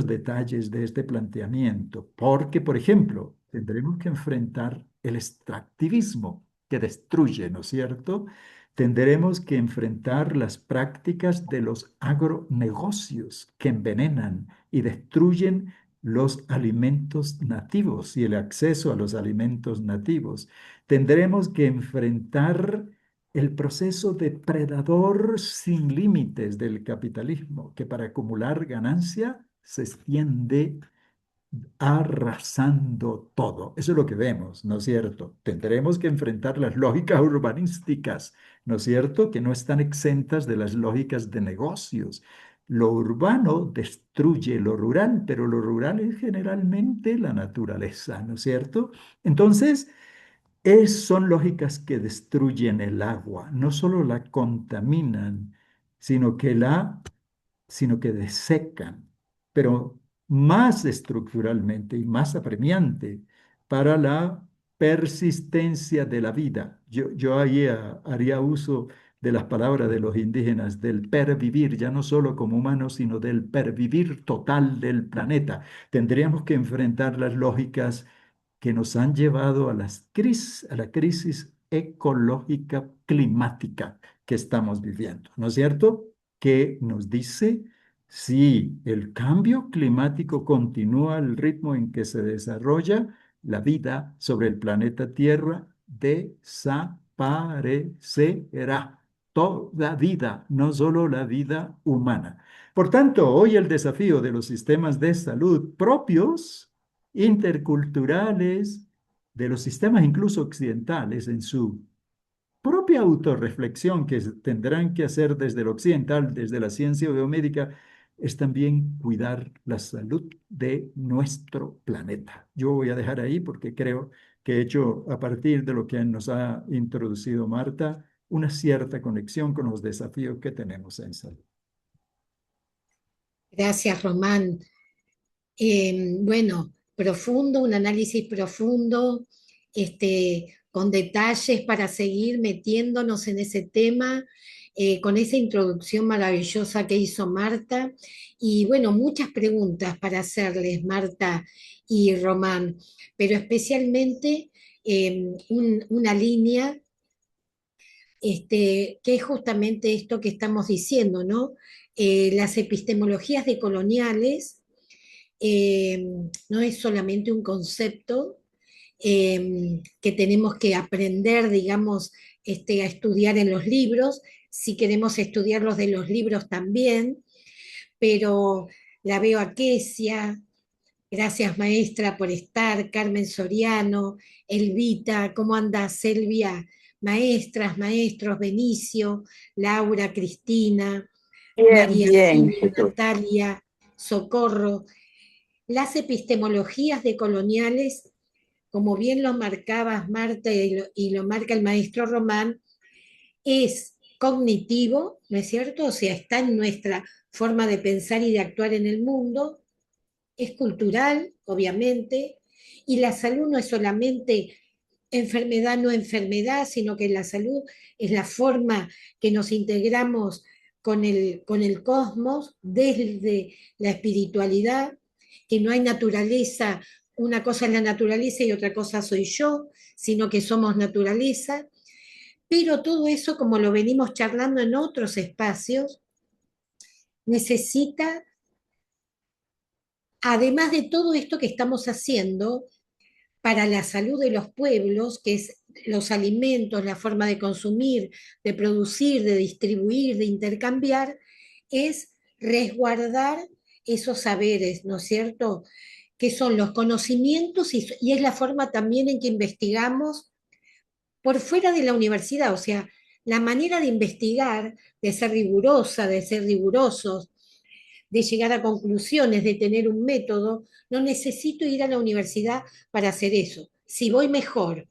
[SPEAKER 1] detalles de este planteamiento, porque, por ejemplo, tendremos que enfrentar el extractivismo que destruye, ¿no es cierto? Tendremos que enfrentar las prácticas de los agronegocios que envenenan y destruyen los alimentos nativos y el acceso a los alimentos nativos. Tendremos que enfrentar el proceso depredador sin límites del capitalismo, que para acumular ganancia se extiende arrasando todo. Eso es lo que vemos, ¿no es cierto? Tendremos que enfrentar las lógicas urbanísticas, ¿no es cierto? Que no están exentas de las lógicas de negocios. Lo urbano destruye lo rural, pero lo rural es generalmente la naturaleza, ¿no es cierto? Entonces, son lógicas que destruyen el agua, no solo la contaminan, sino que sino que desecan, pero más estructuralmente y más apremiante para la persistencia de la vida. Yo ahí haría uso de las palabras de los indígenas, del pervivir, ya no solo como humanos, sino del pervivir total del planeta. Tendríamos que enfrentar las lógicas que nos han llevado a la crisis ecológica climática que estamos viviendo, ¿no es cierto? Que nos dice, si el cambio climático continúa al ritmo en que se desarrolla, la vida sobre el planeta Tierra desaparecerá. Toda vida, no solo la vida humana. Por tanto, hoy el desafío de los sistemas de salud propios interculturales, de los sistemas incluso occidentales en su propia autorreflexión que tendrán que hacer desde lo occidental, desde la ciencia biomédica, es también cuidar la salud de nuestro planeta. Yo voy a dejar ahí porque creo que he hecho, a partir de lo que nos ha introducido Marta, una cierta conexión con los desafíos que tenemos en salud.
[SPEAKER 2] Gracias, Román. Bueno, profundo, un análisis profundo, con detalles para seguir metiéndonos en ese tema, con esa introducción maravillosa que hizo Marta. Y bueno, muchas preguntas para hacerles, Marta y Román, pero especialmente una línea que es justamente esto que estamos diciendo, ¿no? Las epistemologías decoloniales no es solamente un concepto que tenemos que aprender, digamos, a estudiar en los libros, si queremos estudiarlos de los libros también, pero la veo a Kesia, gracias maestra por estar, Carmen Soriano, Elvita, ¿cómo anda Selvia? Maestras, maestros, Benicio, Laura, Cristina,
[SPEAKER 5] Bien,
[SPEAKER 2] María
[SPEAKER 5] bien.
[SPEAKER 2] Silvia, Natalia, Socorro. Las epistemologías decoloniales, como bien lo marcabas, Marta, y lo marca el maestro Román, es cognitivo, ¿no es cierto? O sea, está en nuestra forma de pensar y de actuar en el mundo, es cultural, obviamente, y la salud no es solamente enfermedad, no enfermedad, sino que la salud es la forma que nos integramos con el cosmos desde la espiritualidad, que no hay naturaleza, una cosa es la naturaleza y otra cosa soy yo, sino que somos naturaleza, pero todo eso, como lo venimos charlando en otros espacios, necesita, además de todo esto que estamos haciendo, para la salud de los pueblos, que es los alimentos, la forma de consumir, de producir, de distribuir, de intercambiar, es resguardar esos saberes, ¿no es cierto? Que son los conocimientos y es la forma también en que investigamos por fuera de la universidad, o sea, la manera de investigar, de ser rigurosa, de ser rigurosos, de llegar a conclusiones, de tener un método, no necesito ir a la universidad para hacer eso. Si voy mejor,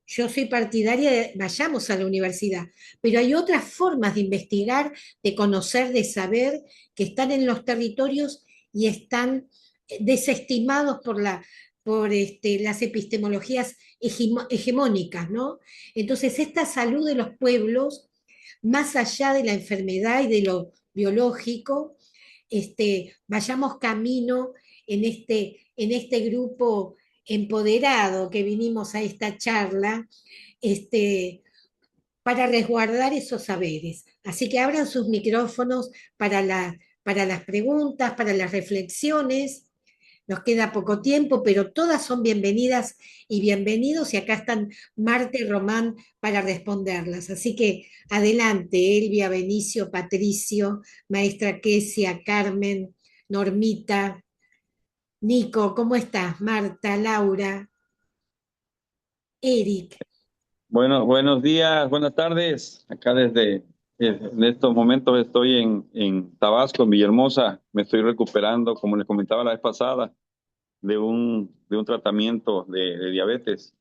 [SPEAKER 2] yo soy partidaria de vayamos a la universidad, pero hay otras formas de investigar, de conocer, de saber, que están en los territorios y están desestimados por las epistemologías hegemónicas, ¿no? Entonces, esta salud de los pueblos, más allá de la enfermedad y de lo biológico, vayamos camino en este grupo empoderado que vinimos a esta charla, este, para resguardar esos saberes. Así que abran sus micrófonos para las preguntas, para las reflexiones. Nos queda poco tiempo, pero todas son bienvenidas y bienvenidos, y acá están Marta y Román para responderlas. Así que adelante, Elvia, Benicio, Patricio, maestra Kesia, Carmen, Normita, Nico, ¿cómo estás? Marta, Laura, Eric.
[SPEAKER 5] Bueno, buenos días, buenas tardes. Acá en estos momentos estoy en Tabasco, en Villahermosa. Me estoy recuperando, como les comentaba la vez pasada, de un tratamiento de diabetes.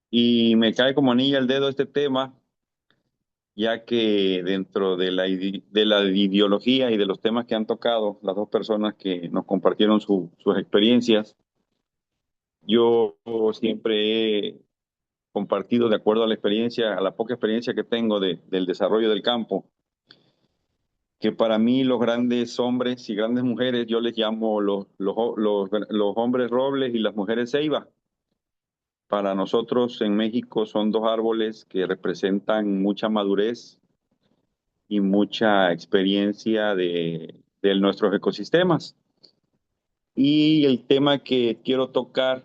[SPEAKER 5] Y me cae como anilla al dedo este tema, ya que dentro de la ideología y de los temas que han tocado las dos personas que nos compartieron sus experiencias, yo siempre he compartido de acuerdo a la experiencia, a la poca experiencia que tengo del desarrollo del campo, que para mí los grandes hombres y grandes mujeres, yo les llamo los hombres robles y las mujeres ceiba. Para nosotros en México son dos árboles que representan mucha madurez y mucha experiencia de nuestros ecosistemas. Y el tema que quiero tocar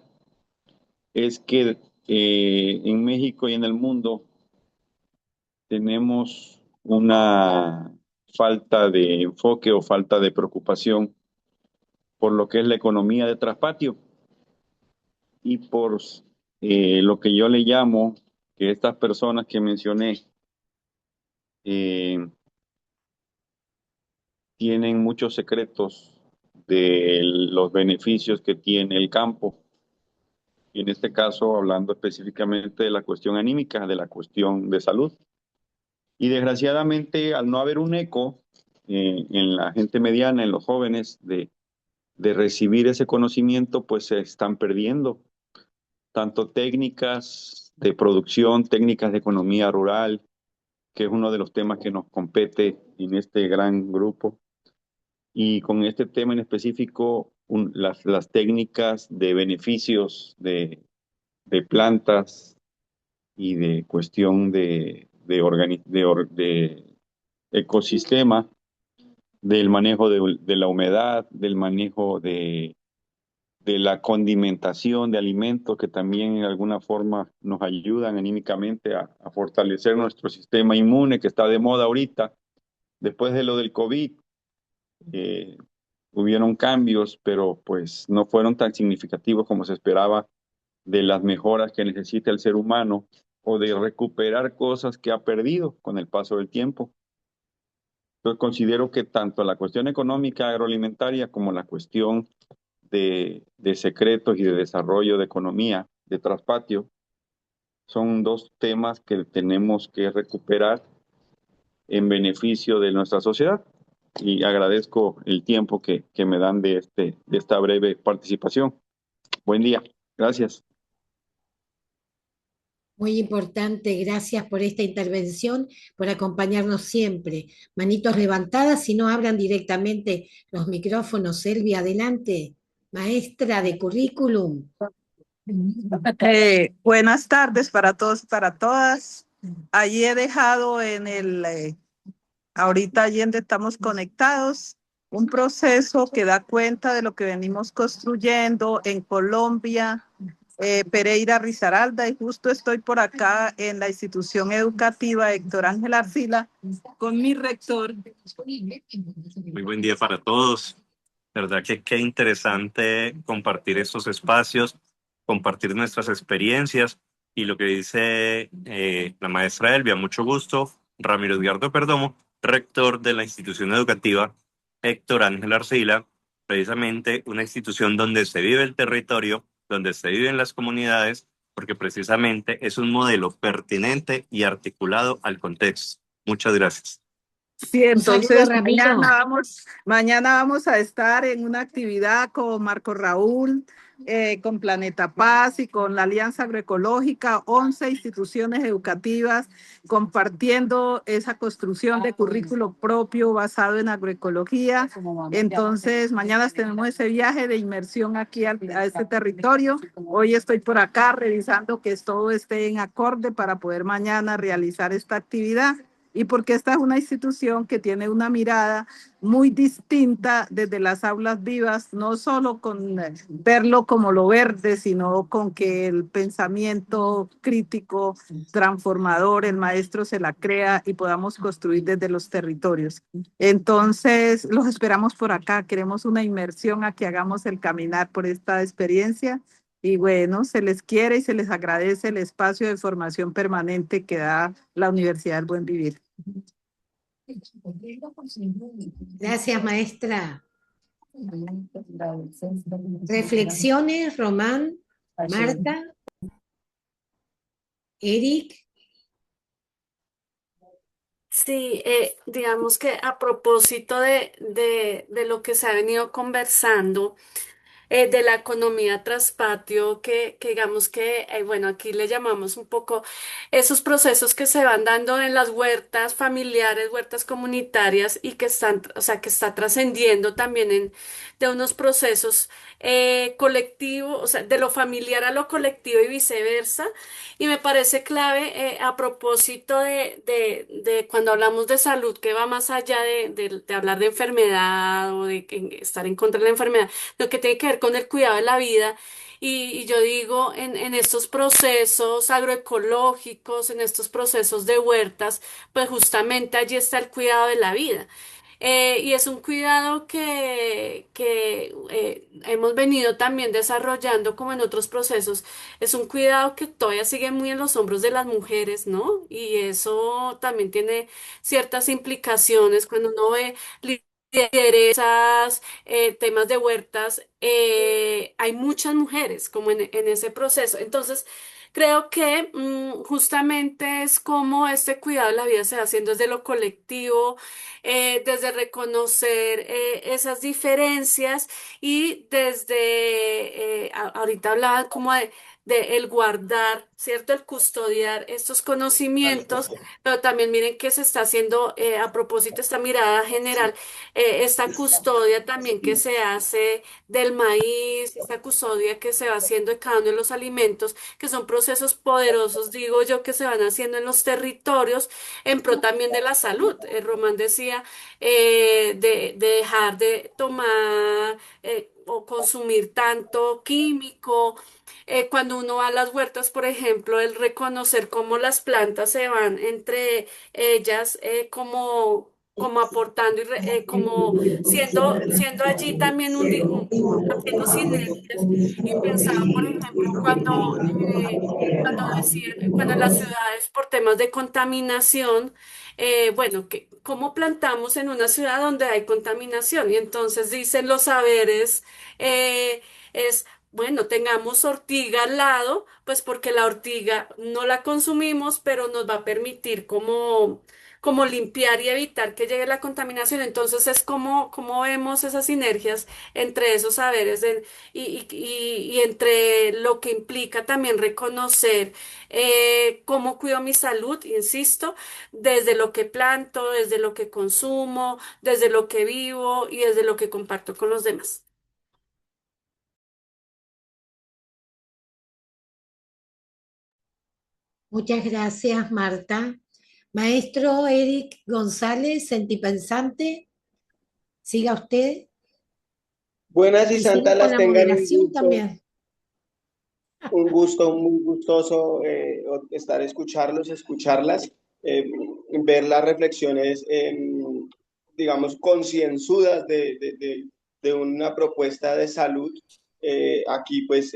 [SPEAKER 5] es que en México y en el mundo tenemos una falta de enfoque o falta de preocupación por lo que es la economía de traspatio y por lo que yo le llamo que estas personas que mencioné eh, tienen muchos secretos de los beneficios que tiene el campo. Y en este caso, hablando específicamente de la cuestión anímica, de la cuestión de salud. Y desgraciadamente, al no haber un eco en la gente mediana, en los jóvenes, de recibir ese conocimiento, pues se están perdiendo tanto técnicas de producción, técnicas de economía rural, que es uno de los temas que nos compete en este gran grupo. Y con este tema en específico, las técnicas de beneficios de plantas y de cuestión de ecosistema, del manejo de la humedad, del manejo de la condimentación de alimentos que también en alguna forma nos ayudan anímicamente a fortalecer nuestro sistema inmune que está de moda ahorita. Después de lo del COVID, eh, hubieron cambios, pero pues no fueron tan significativos como se esperaba de las mejoras que necesita el ser humano o de recuperar cosas que ha perdido con el paso del tiempo. Entonces considero que tanto la cuestión económica agroalimentaria como la cuestión de secretos y de desarrollo de economía de traspatio son dos temas que tenemos que recuperar en beneficio de nuestra sociedad. Y agradezco el tiempo que me dan de esta breve participación. Buen día. Gracias.
[SPEAKER 2] Muy importante, gracias por esta intervención, por acompañarnos siempre. Manitos levantadas, si no abran directamente los micrófonos. Elvia, adelante. Maestra de currículum.
[SPEAKER 6] Buenas tardes para todos y para todas. Allí he dejado en ahorita allí donde estamos conectados, un proceso que da cuenta de lo que venimos construyendo en Colombia, Pereira Risaralda, y justo estoy por acá en la institución educativa Héctor Ángel Arcila con mi rector.
[SPEAKER 7] Muy buen día para todos. De verdad que qué interesante compartir estos espacios, compartir nuestras experiencias y lo que dice la maestra Elvia. Mucho gusto. Ramiro Edgardo Perdomo, rector de la institución educativa Héctor Ángel Arcila, precisamente una institución donde se vive el territorio, donde se viven las comunidades, porque precisamente es un modelo pertinente y articulado al contexto. Muchas gracias.
[SPEAKER 6] Sí,
[SPEAKER 2] Un saludo,
[SPEAKER 6] entonces
[SPEAKER 2] Ramiro.
[SPEAKER 6] mañana vamos a estar en una actividad con Marco Raúl, con Planeta Paz y con la Alianza Agroecológica, 11 instituciones educativas compartiendo esa construcción de currículo propio basado en agroecología. Entonces, mañana tenemos ese viaje de inmersión aquí a este territorio. Hoy estoy por acá revisando que todo esté en acorde para poder mañana realizar esta actividad. Y porque esta es una institución que tiene una mirada muy distinta desde las aulas vivas, no solo con verlo como lo verde, sino con que el pensamiento crítico, transformador, el maestro se la crea y podamos construir desde los territorios. Entonces, los esperamos por acá. Queremos una inmersión a que hagamos el caminar por esta experiencia. Y bueno, se les quiere y se les agradece el espacio de formación permanente que da la Universidad del Buen Vivir.
[SPEAKER 2] Gracias, maestra. Reflexiones, Román, Marta, Eric.
[SPEAKER 4] Sí, digamos que a propósito de lo que se ha venido conversando, de la economía traspatio, que digamos que, bueno, aquí le llamamos un poco esos procesos que se van dando en las huertas familiares, huertas comunitarias y que están, o sea, que está trascendiendo también de unos procesos colectivos, o sea, de lo familiar a lo colectivo y viceversa. Y me parece clave a propósito de cuando hablamos de salud, que va más allá de hablar de enfermedad o de estar en contra de la enfermedad, lo que tiene que ver con el cuidado de la vida. Y yo digo, en estos procesos agroecológicos, en estos procesos de huertas, pues justamente allí está el cuidado de la vida. Y es un cuidado que hemos venido también desarrollando como en otros procesos. Es un cuidado que todavía sigue muy en los hombros de las mujeres, ¿no? Y eso también tiene ciertas implicaciones cuando uno ve lideresas, temas de huertas, hay muchas mujeres como en ese proceso. Entonces, creo que justamente es como este cuidado de la vida se va haciendo desde lo colectivo, desde reconocer esas diferencias y desde, ahorita hablaba como de el guardar, ¿cierto? El custodiar estos conocimientos, pero también miren que se está haciendo a propósito esta mirada general, esta custodia también que se hace del maíz, esta custodia que se va haciendo de cada uno de los alimentos, que son procesos poderosos, digo yo, que se van haciendo en los territorios en pro también de la salud. Román decía de dejar de tomar o consumir tanto químico. Cuando uno va a las huertas, por ejemplo, el reconocer cómo las plantas se van entre ellas, como aportando y como siendo allí también haciendo sinergias. Y pensaba, por ejemplo, cuando decían, cuando en las ciudades por temas de contaminación, bueno, ¿cómo plantamos en una ciudad donde hay contaminación? Y entonces dicen los saberes, es, bueno, tengamos ortiga al lado, pues porque la ortiga no la consumimos, pero nos va a permitir como limpiar y evitar que llegue la contaminación. Entonces es como vemos esas sinergias entre esos saberes y entre lo que implica también reconocer cómo cuido mi salud, insisto, desde lo que planto, desde lo que consumo, desde lo que vivo y desde lo que comparto con los demás.
[SPEAKER 2] Muchas gracias, Marta. Maestro Eric González, sentipensante, siga usted
[SPEAKER 8] Buenas y
[SPEAKER 2] y siga
[SPEAKER 8] santas
[SPEAKER 2] con
[SPEAKER 8] las
[SPEAKER 2] la
[SPEAKER 8] tengan,
[SPEAKER 2] moderación también.
[SPEAKER 8] un gusto muy gustoso estar escucharlas, eh, ver las reflexiones, digamos, concienzudas de una propuesta de salud. Aquí, pues,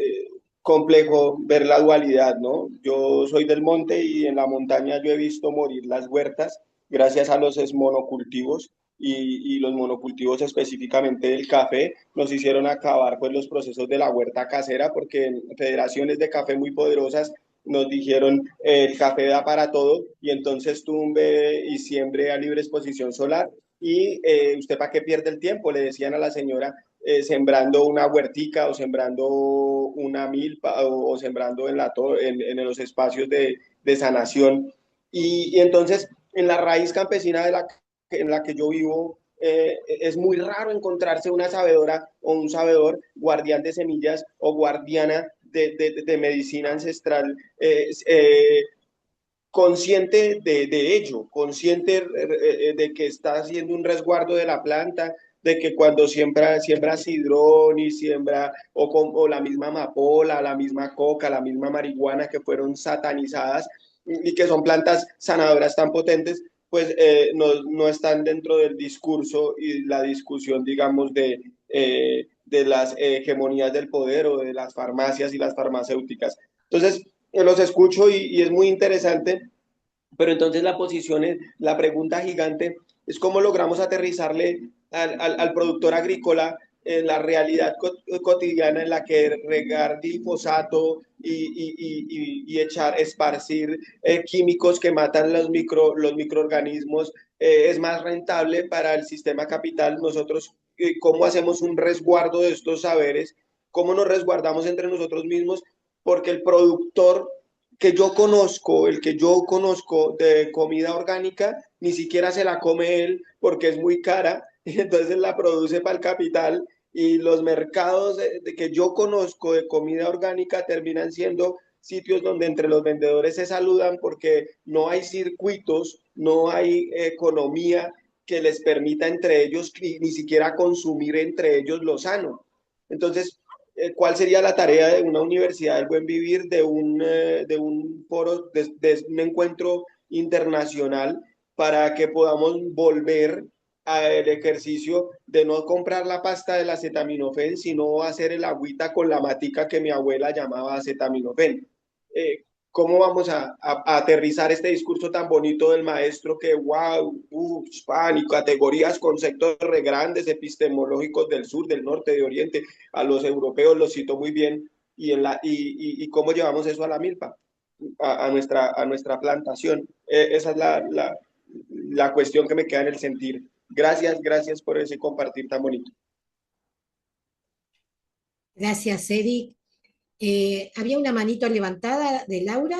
[SPEAKER 8] complejo ver la dualidad, ¿no? Yo soy del monte y en la montaña yo he visto morir las huertas gracias a los monocultivos y los monocultivos específicamente del café nos hicieron acabar pues los procesos de la huerta casera porque federaciones de café muy poderosas nos dijeron el café da para todo y entonces tumbe y siembre a libre exposición solar y usted para qué pierde el tiempo, le decían a la señora, sembrando una huertica o sembrando una milpa o sembrando en los espacios de sanación. Y entonces en la raíz campesina en la que yo vivo, es muy raro encontrarse una sabedora o un sabedor guardián de semillas o guardiana de medicina ancestral consciente ello, consciente de que está haciendo un resguardo de la planta, de que cuando siembra sidrón y siembra o la misma amapola, la misma coca, la misma marihuana que fueron satanizadas y que son plantas sanadoras tan potentes, pues no están dentro del discurso y la discusión, digamos, de las hegemonías del poder o de las farmacias y las farmacéuticas. Entonces, los escucho y es muy interesante, pero entonces la pregunta gigante es cómo logramos aterrizarle al productor agrícola en la realidad cotidiana en la que regar glifosato y esparcir químicos que matan los microorganismos es más rentable para el sistema capital. Nosotros, ¿cómo hacemos un resguardo de estos saberes? ¿Cómo nos resguardamos entre nosotros mismos? Porque el productor el que yo conozco de comida orgánica, ni siquiera se la come él porque es muy cara y entonces la produce para el capital y los mercados que yo conozco de comida orgánica terminan siendo sitios donde entre los vendedores se saludan porque no hay circuitos, no hay economía que les permita entre ellos ni siquiera consumir entre ellos lo sano. Entonces, ¿cuál sería la tarea de una universidad del buen vivir, de un foro, de un encuentro internacional para que podamos volver al ejercicio de no comprar la pasta del acetaminofén, sino hacer el agüita con la matica que mi abuela llamaba acetaminofén? ¿Cómo vamos a aterrizar este discurso tan bonito del maestro que, wow, pan y categorías, conceptos re grandes, epistemológicos del sur, del norte, de oriente, a los europeos los citó muy bien, y cómo llevamos eso a la milpa, a nuestra plantación? Esa es la cuestión que me queda en el sentir. Gracias por ese compartir tan bonito.
[SPEAKER 2] Gracias, Eric. Había una manito levantada de Laura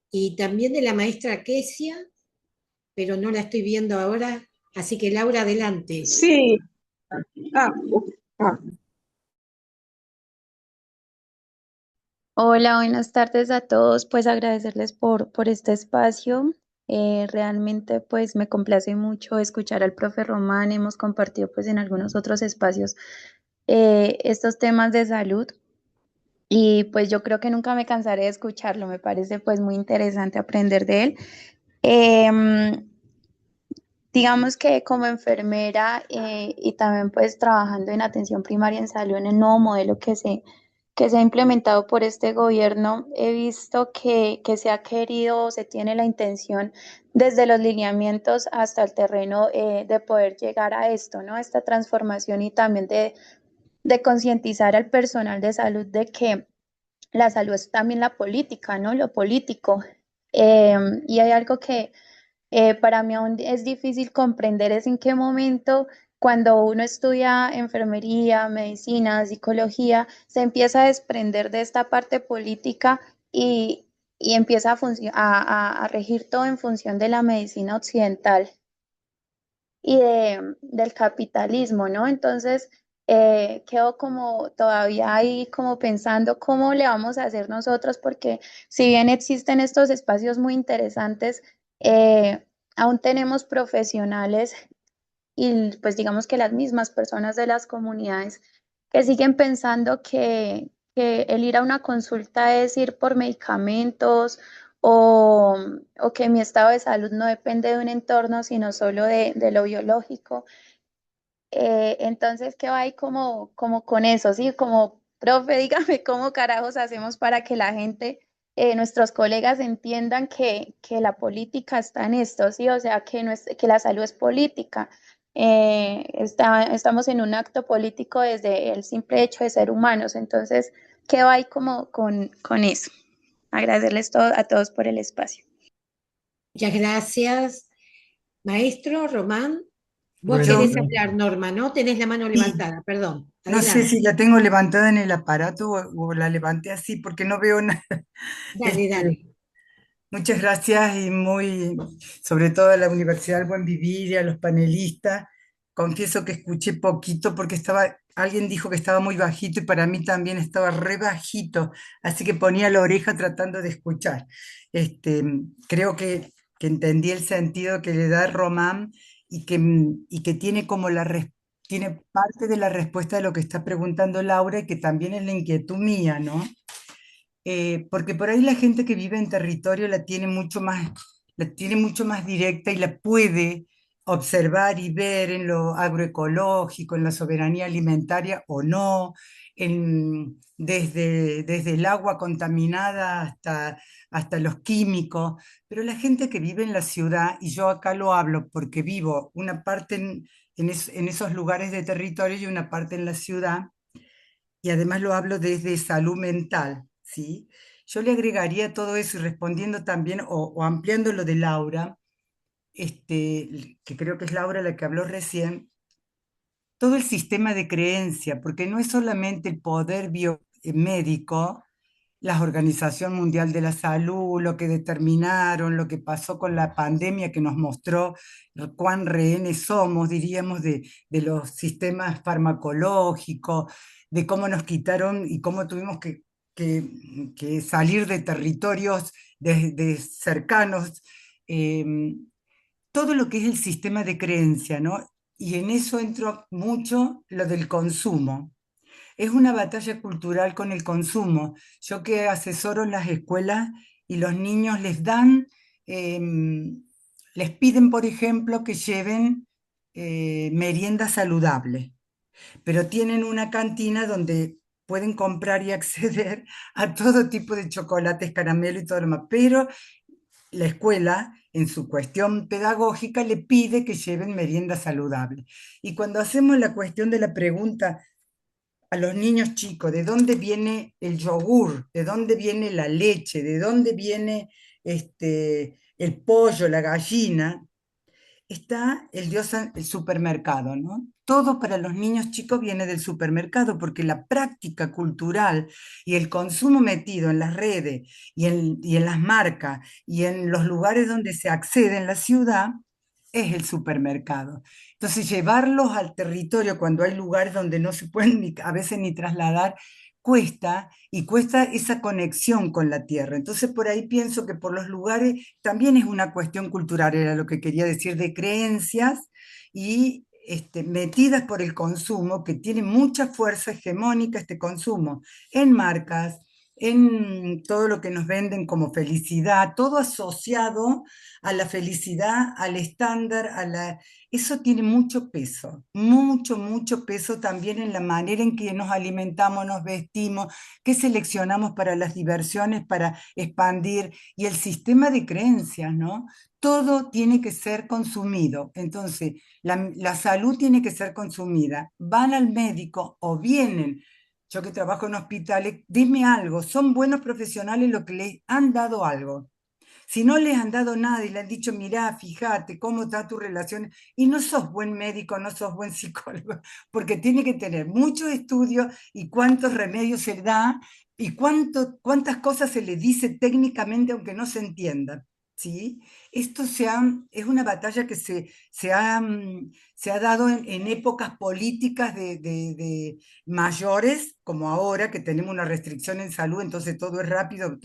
[SPEAKER 2] y también de la maestra Kesia, pero no la estoy viendo ahora. Así que Laura, adelante.
[SPEAKER 9] Sí. Ah, ah.
[SPEAKER 10] Hola, buenas tardes a todos. Pues agradecerles por este espacio. Realmente pues me complace mucho escuchar al profe Román. Hemos compartido pues en algunos otros espacios estos temas de salud y pues yo creo que nunca me cansaré de escucharlo. Me parece pues muy interesante aprender de él. Em, digamos que como enfermera y también pues trabajando en atención primaria en salud en el nuevo modelo que se ha implementado por este gobierno, he visto que se ha querido, se tiene la intención desde los lineamientos hasta el terreno de poder llegar a esto, ¿no? Esta transformación y también de concientizar al personal de salud de que la salud es también la política, ¿no? Lo político. Y hay algo que Para mí aún es difícil comprender es en qué momento, cuando uno estudia enfermería, medicina, psicología, se empieza a desprender de esta parte política y empieza a regir todo en función de la medicina occidental y del capitalismo, ¿no? Entonces, quedo como todavía ahí como pensando cómo le vamos a hacer nosotros, porque si bien existen estos espacios muy interesantes, aún tenemos profesionales y pues digamos que las mismas personas de las comunidades que siguen pensando que el ir a una consulta es ir por medicamentos o, o que mi estado de salud no depende de un entorno, sino solo de lo biológico. Entonces, ¿qué va ahí como con eso? Sí, como, profe, dígame cómo carajos hacemos para que la gente, nuestros colegas entiendan que la política está en esto, ¿sí? O sea, que, no es, que la salud es política. Estamos en un acto político desde el simple hecho de ser humanos. Entonces, ¿qué va ahí como con eso? Agradecerles a todos por el espacio.
[SPEAKER 2] Muchas gracias. Maestro Román, vos
[SPEAKER 1] Bueno,
[SPEAKER 9] Yo
[SPEAKER 2] querés hablar, Norma, ¿no? Tenés la mano
[SPEAKER 9] sí,
[SPEAKER 2] levantada, perdón.
[SPEAKER 9] no sé
[SPEAKER 2] Adelante.
[SPEAKER 9] si la tengo levantada en el aparato o la levanté así porque no veo nada.
[SPEAKER 2] Dale, dale.
[SPEAKER 9] Muchas gracias y sobre todo a la Universidad del Buen Vivir y a los panelistas. Confieso que escuché poquito porque alguien dijo que estaba muy bajito y para mí también estaba re bajito, así que ponía la oreja tratando de escuchar. Este, creo que entendí el sentido que le da Román y que tiene tiene parte de la respuesta de lo que está preguntando Laura y que también es la inquietud mía, ¿no? Porque por ahí la gente que vive en territorio la tiene mucho más directa y la puede observar y ver en lo agroecológico, en la soberanía alimentaria o no, desde el agua contaminada hasta los químicos. Pero la gente que vive en la ciudad, y yo acá lo hablo porque vivo una parte en esos lugares de territorio y una parte en la ciudad, y además lo hablo desde salud mental, ¿sí? Yo le agregaría todo eso y respondiendo también o ampliando lo de Laura, que creo que es Laura la que habló recién, todo el sistema de creencia, porque no es solamente el poder biomédico, la Organización Mundial de la Salud, lo que determinaron, lo que pasó con la pandemia que nos mostró cuán rehenes somos, diríamos, de los sistemas farmacológicos, de cómo nos quitaron y cómo tuvimos que salir de territorios de cercanos, eh, todo lo que es el sistema de creencia, ¿no? Y en eso entró mucho lo del consumo. Es una batalla cultural con el consumo. Yo que asesoro en las escuelas y los niños les piden, por ejemplo, que lleven merienda saludable, pero tienen una cantina donde pueden comprar y acceder a todo tipo de chocolates, caramelo y todo lo demás, pero la escuela, en su cuestión pedagógica, le pide que lleven merienda saludable. Y cuando hacemos la cuestión de la pregunta a los niños chicos, ¿de dónde viene el yogur? ¿De dónde viene la leche? ¿De dónde viene el pollo, la gallina? Está el supermercado, ¿no? Todo para los niños chicos viene del supermercado, porque la práctica cultural y el consumo metido en las redes y en las marcas y en los lugares donde se accede en la ciudad es el supermercado. Entonces, llevarlos al territorio cuando hay lugares donde no se pueden a veces ni trasladar, cuesta y cuesta esa conexión con la tierra. Entonces, por ahí pienso que por los lugares también es una cuestión cultural, era lo que quería decir, de creencias y metidas por el consumo, que tiene mucha fuerza hegemónica este consumo, en marcas, en todo lo que nos venden como felicidad, todo asociado a la felicidad, al estándar, eso tiene mucho peso, mucho, mucho peso también en la manera en que nos alimentamos, nos vestimos, qué seleccionamos para las diversiones, para expandir, y el sistema de creencias, ¿no? Todo tiene que ser consumido. Entonces, la salud tiene que ser consumida. Van al médico o vienen. Yo que trabajo en hospitales, dime algo, son buenos profesionales los que les han dado algo. Si no les han dado nada y le han dicho, mirá, fíjate cómo está tu relación, y no sos buen médico, no sos buen psicólogo, porque tiene que tener muchos estudios y cuántos remedios se da y cuántas cosas se le dice técnicamente aunque no se entienda. ¿Sí? Esto es una batalla que se ha dado en épocas políticas de mayores, como ahora que tenemos una restricción en salud, entonces todo es rápido,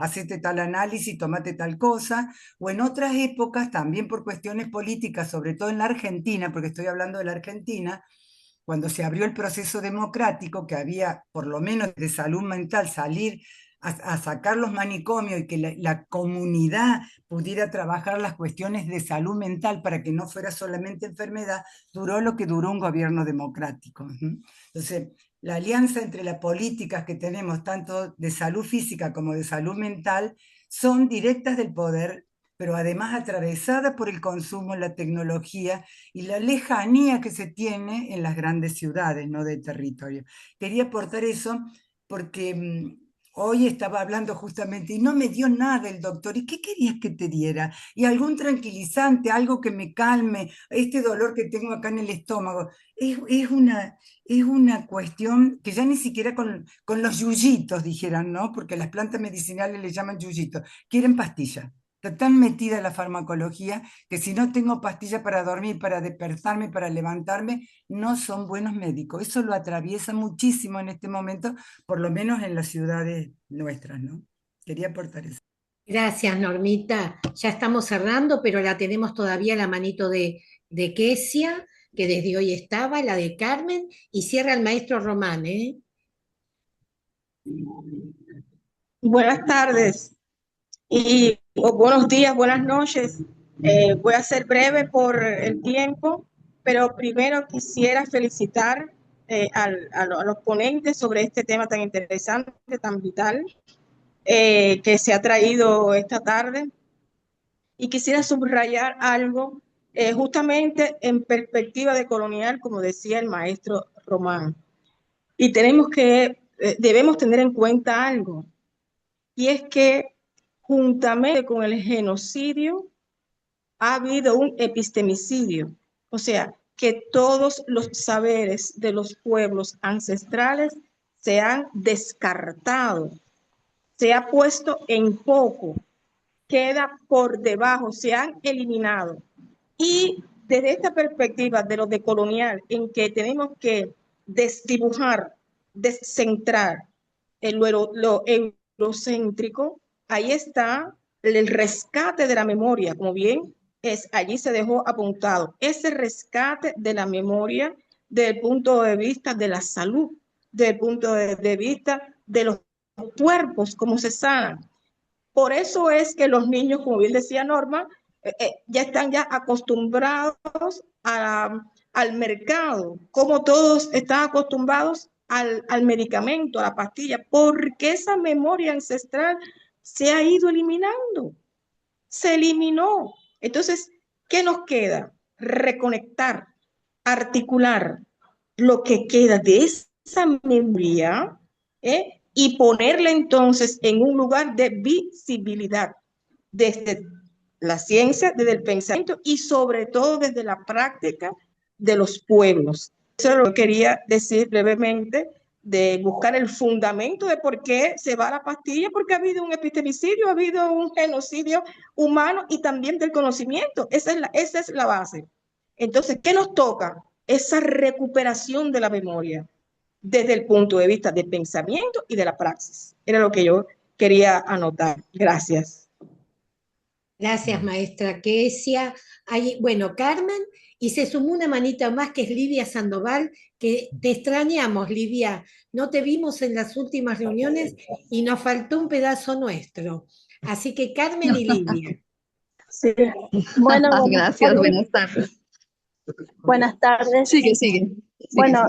[SPEAKER 9] hacete tal análisis, tomate tal cosa, o en otras épocas también por cuestiones políticas, sobre todo en la Argentina, porque estoy hablando de la Argentina, cuando se abrió el proceso democrático, que había, por lo menos de salud mental, salir a sacar los manicomios y que la comunidad pudiera trabajar las cuestiones de salud mental para que no fuera solamente enfermedad, duró lo que duró un gobierno democrático. Entonces, la alianza entre las políticas que tenemos, tanto de salud física como de salud mental, son directas del poder, pero además atravesadas por el consumo, la tecnología y la lejanía que se tiene en las grandes ciudades, no de territorio. Quería aportar eso porque hoy estaba hablando justamente y no me dio nada el doctor. ¿Y qué querías que te diera? Y algún tranquilizante, algo que me calme, este dolor que tengo acá en el estómago. Es una cuestión que ya ni siquiera con los yuyitos, dijeran, ¿no? Porque las plantas medicinales le llaman yuyitos. Quieren pastilla. Está tan metida la farmacología que si no tengo pastilla para dormir, para despertarme, para levantarme, no son buenos médicos. Eso lo atraviesa muchísimo en este momento, por lo menos en las ciudades nuestras, ¿no? Quería aportar eso.
[SPEAKER 2] Gracias, Normita. Ya estamos cerrando, pero la tenemos todavía la manito de Kesia, que desde hoy estaba, la de Carmen, y cierra el maestro Román, ¿eh?
[SPEAKER 11] Buenas tardes o buenos días, buenas noches. Voy a ser breve por el tiempo, pero primero quisiera felicitar a los ponentes sobre este tema tan interesante, tan vital, que se ha traído esta tarde. Y quisiera subrayar algo justamente en perspectiva de colonial, como decía el maestro Román. Y debemos tener en cuenta algo, y es que juntamente con el genocidio ha habido un epistemicidio, o sea, que todos los saberes de los pueblos ancestrales se han descartado, se ha puesto en poco, queda por debajo, se han eliminado. Y desde esta perspectiva de lo decolonial, en que tenemos que desdibujar, descentrar lo eurocéntrico, ahí está el rescate de la memoria, como bien allí se dejó apuntado, ese rescate de la memoria desde el punto de vista de la salud, desde el punto de vista de los cuerpos, cómo se sanan. Por eso es que los niños, como bien decía Norma, ya están acostumbrados al mercado, como todos están acostumbrados al medicamento, a la pastilla, porque esa memoria ancestral se ha ido eliminando, se eliminó. Entonces, ¿qué nos queda? Reconectar, articular lo que queda de esa memoria, y ponerla entonces en un lugar de visibilidad desde la ciencia, desde el pensamiento y sobre todo desde la práctica de los pueblos. Eso es lo que quería decir brevemente, de buscar el fundamento de por qué se va la pastilla, porque ha habido un epistemicidio, ha habido un genocidio humano y también del conocimiento. Esa es la base. Entonces, ¿qué nos toca? Esa recuperación de la memoria desde el punto de vista del pensamiento y de la praxis. Era lo que yo quería anotar. Gracias.
[SPEAKER 2] Gracias, maestra Kesia. Bueno, Carmen, y se sumó una manita más que es Livia Sandoval, que te extrañamos, Livia. No te vimos en las últimas reuniones y nos faltó un pedazo nuestro. Así que Carmen y Livia.
[SPEAKER 12] Sí. Bueno,
[SPEAKER 13] gracias, buenas tardes.
[SPEAKER 12] Buenas tardes.
[SPEAKER 13] Sigue.
[SPEAKER 12] Bueno,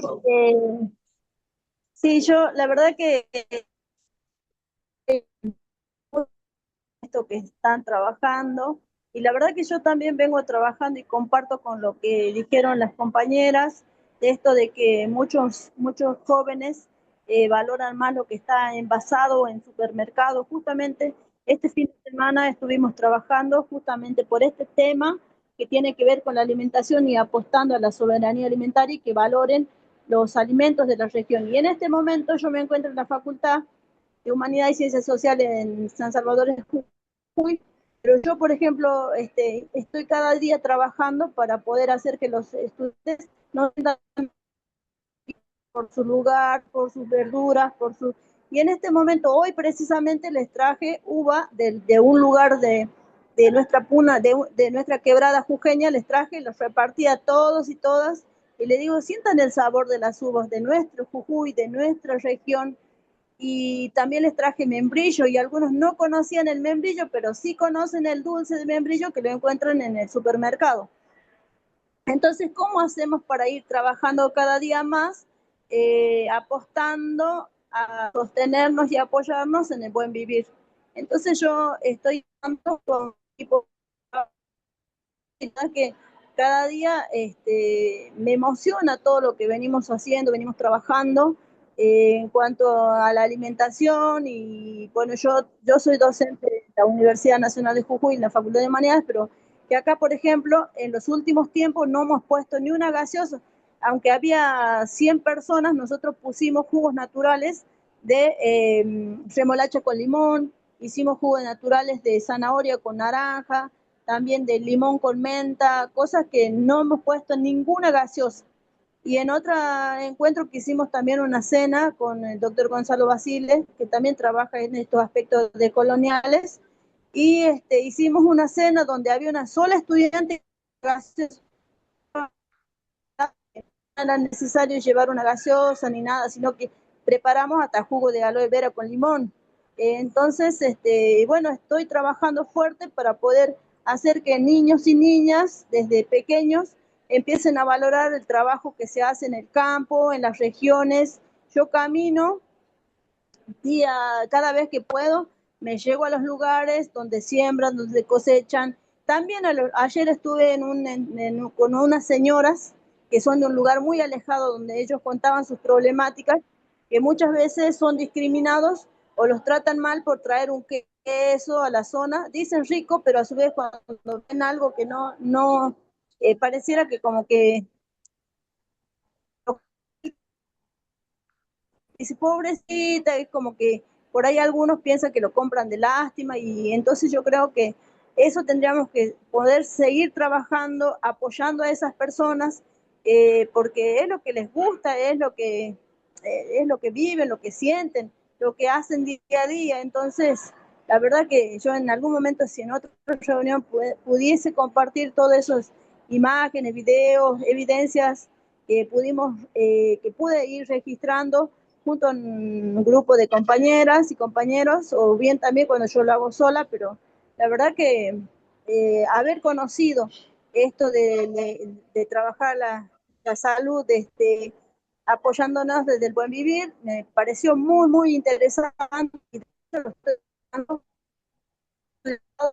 [SPEAKER 12] sí, yo la verdad que esto que están trabajando, y la verdad que yo también vengo trabajando y comparto con lo que dijeron las compañeras, de esto de que muchos jóvenes valoran más lo que está envasado en supermercados, justamente Este fin de semana estuvimos trabajando justamente por este tema que tiene que ver con la alimentación y apostando a la soberanía alimentaria y que valoren los alimentos de la región. Y en este momento yo me encuentro en la Facultad de Humanidad y Ciencias Sociales en San Salvador de Jujuy, pero yo, por ejemplo, estoy cada día trabajando para poder hacer que los estudiantes no tengan por su lugar, por sus verduras, por su... Y en este momento, hoy precisamente les traje uva de un lugar de nuestra puna, de nuestra quebrada jujeña, les traje, los repartí a todos y todas, y le digo, sientan el sabor de las uvas de nuestro Jujuy, de nuestra región, y también les traje membrillo, y algunos no conocían el membrillo, pero sí conocen el dulce de membrillo que lo encuentran en el supermercado. Entonces, ¿cómo hacemos para ir trabajando cada día más, apostando a sostenernos y apoyarnos en el buen vivir? Entonces yo estoy con tipo que cada día me emociona todo lo que venimos haciendo, venimos trabajando en cuanto a la alimentación y bueno, yo soy docente de la Universidad Nacional de Jujuy, en la Facultad de Humanidades, pero que acá, por ejemplo, en los últimos tiempos no hemos puesto ni una gaseosa, aunque había 100 personas, nosotros pusimos jugos naturales de remolacha con limón, hicimos jugos naturales de zanahoria con naranja, también de limón con menta, cosas que no hemos puesto en ninguna gaseosa. Y en otro encuentro que hicimos también una cena con el doctor Gonzalo Basile, que también trabaja en estos aspectos de coloniales, y hicimos una cena donde había una sola estudiante, no era necesario llevar una gaseosa ni nada, sino que preparamos hasta jugo de aloe vera con limón. Entonces, bueno, estoy trabajando fuerte para poder hacer que niños y niñas desde pequeños empiecen a valorar el trabajo que se hace en el campo, en las regiones. Yo camino cada vez que puedo, me llego a los lugares donde siembran, donde cosechan. También ayer estuve con unas señoras que son de un lugar muy alejado donde ellos contaban sus problemáticas, que muchas veces son discriminados o los tratan mal por traer un queso a la zona. Dicen rico, pero a su vez cuando ven algo que no pareciera que como que dice, pobrecita, es como que por ahí algunos piensan que lo compran de lástima y entonces yo creo que eso tendríamos que poder seguir trabajando, apoyando a esas personas, porque es lo que les gusta, es lo que viven, lo que sienten, lo que hacen día a día. Entonces, la verdad que yo en algún momento, si en otra reunión pudiese compartir todas esas imágenes, videos, evidencias que pude ir registrando, junto a un grupo de compañeras y compañeros, o bien también cuando yo lo hago sola, pero la verdad que haber conocido esto de trabajar la salud, apoyándonos desde el buen vivir, me pareció muy, muy interesante y de hecho lo estoy dando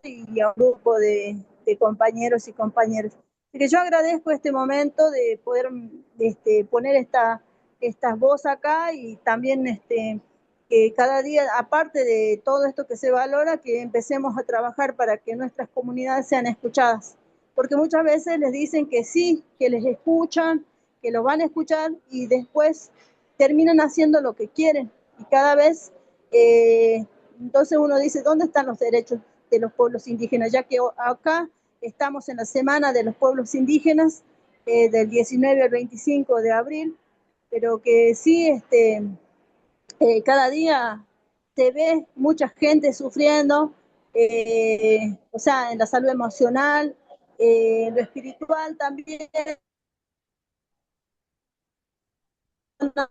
[SPEAKER 12] y a un grupo de compañeros y compañeras. Así que yo agradezco este momento de poder poner esta voz acá y también que cada día, aparte de todo esto que se valora, que empecemos a trabajar para que nuestras comunidades sean escuchadas. Porque muchas veces les dicen que sí, que les escuchan, que los van a escuchar y después terminan haciendo lo que quieren. Y cada vez, entonces uno dice, ¿dónde están los derechos de los pueblos indígenas? Ya que acá estamos en la Semana de los Pueblos Indígenas, del 19 al 25 de abril, pero que sí, cada día se ve mucha gente sufriendo, o sea, en la salud emocional, en lo espiritual también,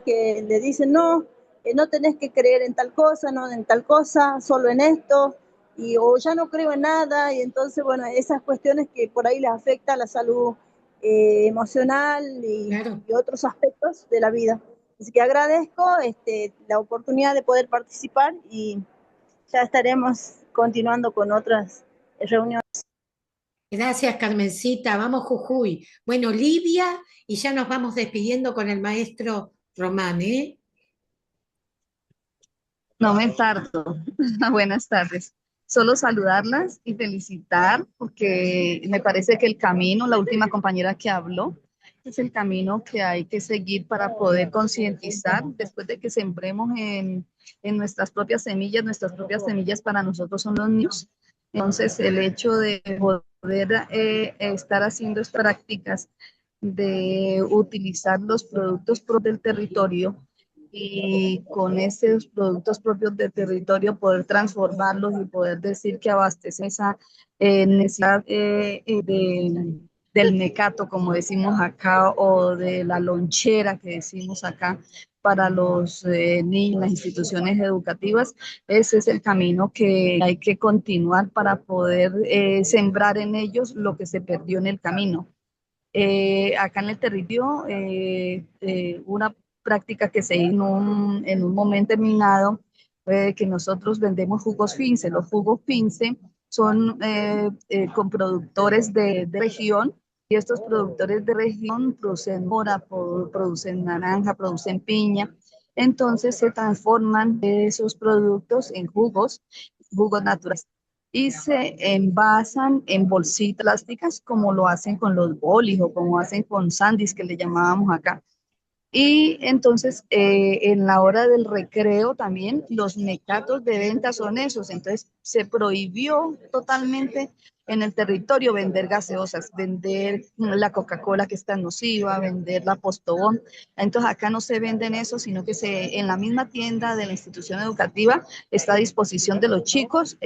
[SPEAKER 12] que le dicen no, no tenés que creer en tal cosa, no en tal cosa, solo en esto, o ya no creo en nada, y entonces, bueno, esas cuestiones que por ahí les afecta a la salud emocional y otros aspectos de la vida. Así que agradezco la oportunidad de poder participar y ya estaremos continuando con otras reuniones.
[SPEAKER 2] Gracias, Carmencita. Vamos, Jujuy. Bueno, Livia, y ya nos vamos despidiendo con el maestro Román,
[SPEAKER 13] No me tardo. Buenas tardes. Solo saludarlas y felicitar porque me parece que el camino, la última compañera que habló, es el camino que hay que seguir para poder concientizar después de que sembremos en nuestras propias semillas para nosotros son los niños. Entonces, el hecho de poder estar haciendo estas prácticas de utilizar los productos del territorio y con esos productos propios del territorio poder transformarlos y poder decir que abastecen esa necesidad del mecato, como decimos acá, o de la lonchera que decimos acá para los niños, las instituciones educativas. Ese es el camino que hay que continuar para poder sembrar en ellos lo que se perdió en el camino. Acá en el territorio, una práctica que se hizo en un momento determinado fue que nosotros vendemos jugos Fince. Los jugos Fince son con productores de región y estos productores de región producen mora, producen naranja, producen piña. Entonces se transforman esos productos en jugos naturales y se envasan en bolsitas plásticas como lo hacen con los bolis o como hacen con sandys que le llamábamos acá. Y entonces, en la hora del recreo también, los mecatos de venta son esos. Entonces, se prohibió totalmente en el territorio vender gaseosas, vender la Coca-Cola que es tan nociva, vender la Postobón. Entonces, acá no se venden eso, sino que en la misma tienda de la institución educativa está a disposición de los chicos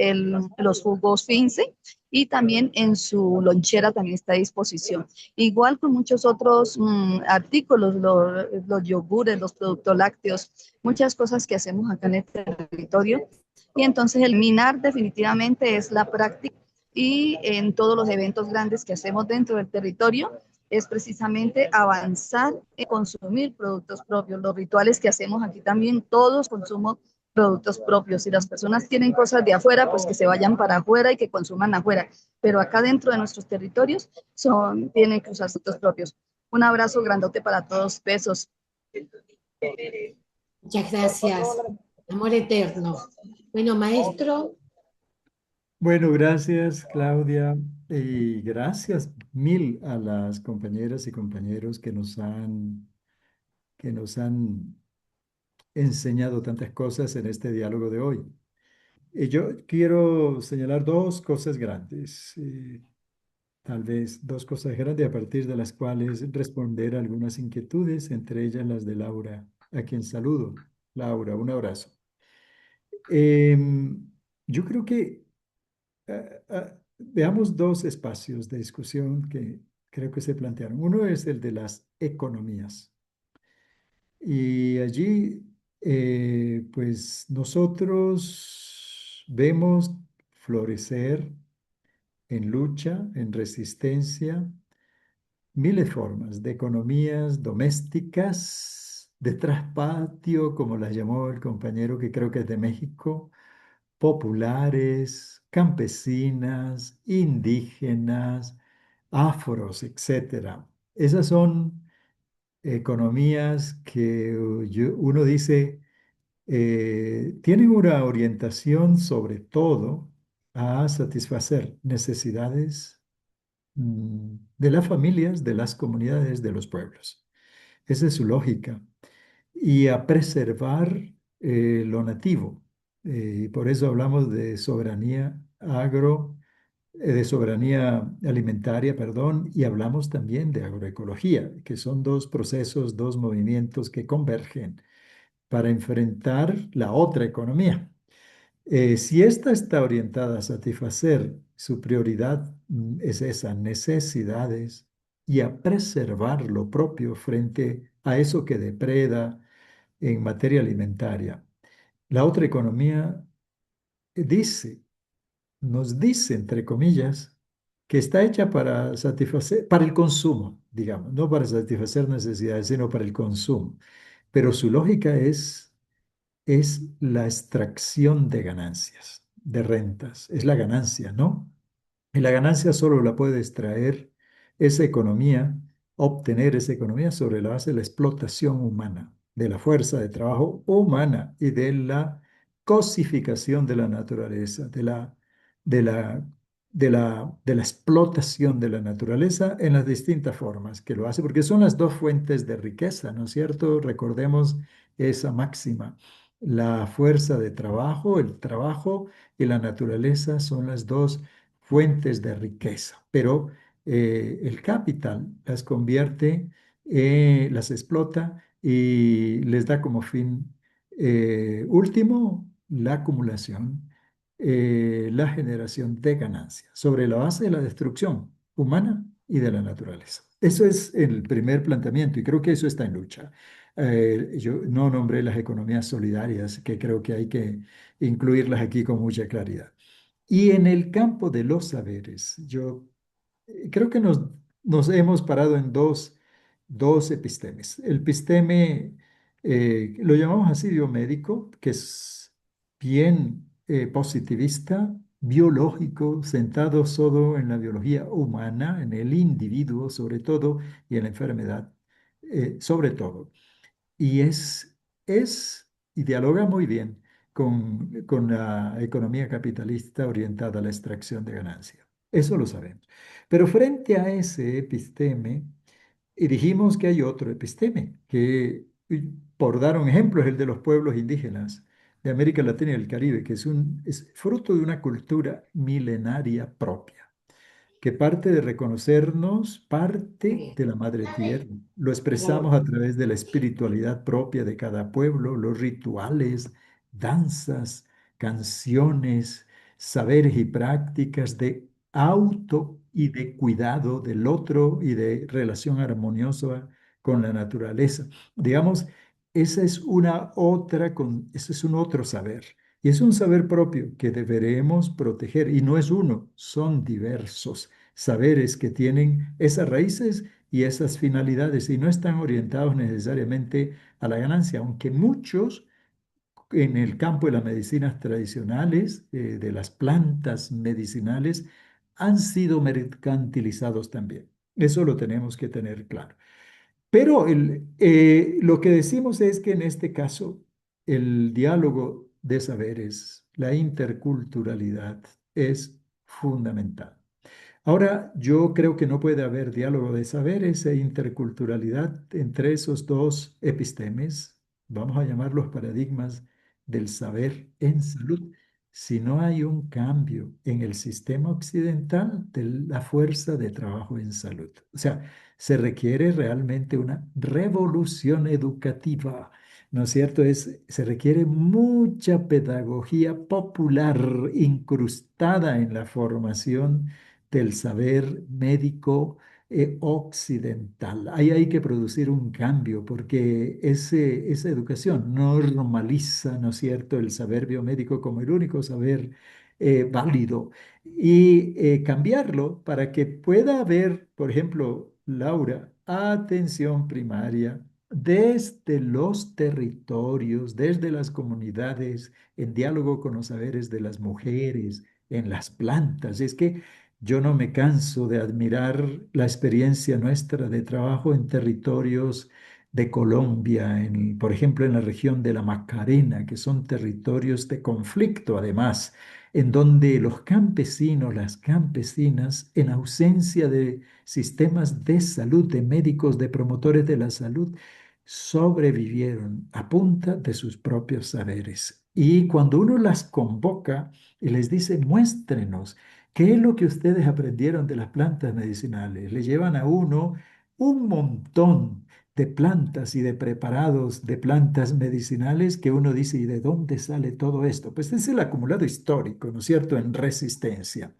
[SPEAKER 13] los jugos Fince y también en su lonchera también está a disposición. Igual con muchos otros artículos, los yogures, los productos lácteos, muchas cosas que hacemos acá en el territorio. Y entonces el MINAR definitivamente es la práctica y en todos los eventos grandes que hacemos dentro del territorio es precisamente avanzar en consumir productos propios. Los rituales que hacemos aquí también, todos consumos productos propios. Si las personas tienen cosas de afuera, pues que se vayan para afuera y que consuman afuera. Pero acá dentro de nuestros territorios tienen que usar productos propios. Un abrazo grandote para todos. Besos.
[SPEAKER 2] Muchas gracias. Amor eterno. Bueno, maestro.
[SPEAKER 1] Bueno, gracias Claudia y gracias mil a las compañeras y compañeros que nos han enseñado tantas cosas en este diálogo de hoy. Yo quiero señalar dos cosas grandes, tal vez dos cosas grandes a partir de las cuales responder a algunas inquietudes, entre ellas las de Laura, a quien saludo. Laura, un abrazo. Yo creo que veamos dos espacios de discusión que creo que se plantearon. Uno es el de las economías. Y allí, pues nosotros vemos florecer en lucha, en resistencia, miles de formas de economías domésticas, de traspatio, como las llamó el compañero que creo que es de México, populares, campesinas, indígenas, afros, etcétera. Esas son economías que uno dice tienen una orientación sobre todo a satisfacer necesidades de las familias, de las comunidades, de los pueblos. Esa es su lógica. Y a preservar lo nativo. Y por eso hablamos de soberanía de soberanía alimentaria, perdón, y hablamos también de agroecología, que son dos procesos, dos movimientos que convergen para enfrentar la otra economía. Si esta está orientada a satisfacer su prioridad, es esa, necesidades, y a preservar lo propio frente a eso que depreda en materia alimentaria. La otra economía dice, nos dice, entre comillas, que está hecha para satisfacer, para el consumo, digamos, no para satisfacer necesidades, sino para el consumo. Pero su lógica es la extracción de ganancias, de rentas, es la ganancia, ¿no? Y la ganancia solo la puede extraer esa economía, obtener esa economía sobre la base de la explotación humana, de la fuerza de trabajo humana y de la cosificación de la naturaleza, de la de la explotación de la naturaleza en las distintas formas que lo hace, porque son las dos fuentes de riqueza, ¿no es cierto? Recordemos esa máxima. La fuerza de trabajo, el trabajo y la naturaleza son las dos fuentes de riqueza, pero el capital las convierte, las explota y les da como fin último la acumulación, la generación de ganancias sobre la base de la destrucción humana y de la naturaleza. Eso es el primer planteamiento y creo que eso está en lucha. Yo no nombré las economías solidarias, que creo que hay que incluirlas aquí con mucha claridad. Y en el campo de los saberes, yo creo que nos hemos parado en dos epistemes. El episteme, lo llamamos así biomédico, que es bien positivista, biológico, centrado solo en la biología humana, en el individuo sobre todo, y en la enfermedad sobre todo. Y y dialoga muy bien con la economía capitalista orientada a la extracción de ganancia. Eso lo sabemos. Pero frente a ese episteme, y dijimos que hay otro episteme, por dar un ejemplo, es el de los pueblos indígenas de América Latina y el Caribe, que es fruto de una cultura milenaria propia que parte de reconocernos parte de la madre tierra. Lo expresamos a través de la espiritualidad propia de cada pueblo, los rituales, danzas, canciones, saberes y prácticas de auto y de cuidado del otro y de relación armoniosa con la naturaleza. Digamos, ese es un otro saber. Y es un saber propio que deberemos proteger. Y no es uno, son diversos saberes que tienen esas raíces y esas finalidades y no están orientados necesariamente a la ganancia, aunque muchos en el campo de las medicinas tradicionales, de las plantas medicinales, han sido mercantilizados también. Eso lo tenemos que tener claro. Pero lo que decimos es que en este caso el diálogo de saberes, la interculturalidad es fundamental. Ahora, yo creo que no puede haber diálogo de saberes e interculturalidad entre esos dos epistemes, vamos a llamarlos paradigmas del saber en salud, si no hay un cambio en el sistema occidental de la fuerza de trabajo en salud. O sea, se requiere realmente una revolución educativa, ¿no es cierto? Se requiere mucha pedagogía popular incrustada en la formación del saber médico occidental. Ahí hay que producir un cambio porque esa educación normaliza, ¿no es cierto?, el saber biomédico como el único saber válido y cambiarlo para que pueda haber, por ejemplo, Laura, atención primaria desde los territorios, desde las comunidades, en diálogo con los saberes de las mujeres, en las plantas. Es que yo no me canso de admirar la experiencia nuestra de trabajo en territorios de Colombia, por ejemplo, en la región de la Macarena, que son territorios de conflicto además, en donde los campesinos, las campesinas, en ausencia de sistemas de salud, de médicos, de promotores de la salud, sobrevivieron a punta de sus propios saberes. Y cuando uno las convoca y les dice, muéstrenos, ¿qué es lo que ustedes aprendieron de las plantas medicinales? Le llevan a uno un montón de plantas y de preparados de plantas medicinales que uno dice, ¿y de dónde sale todo esto? Pues es el acumulado histórico, ¿no es cierto?, en resistencia.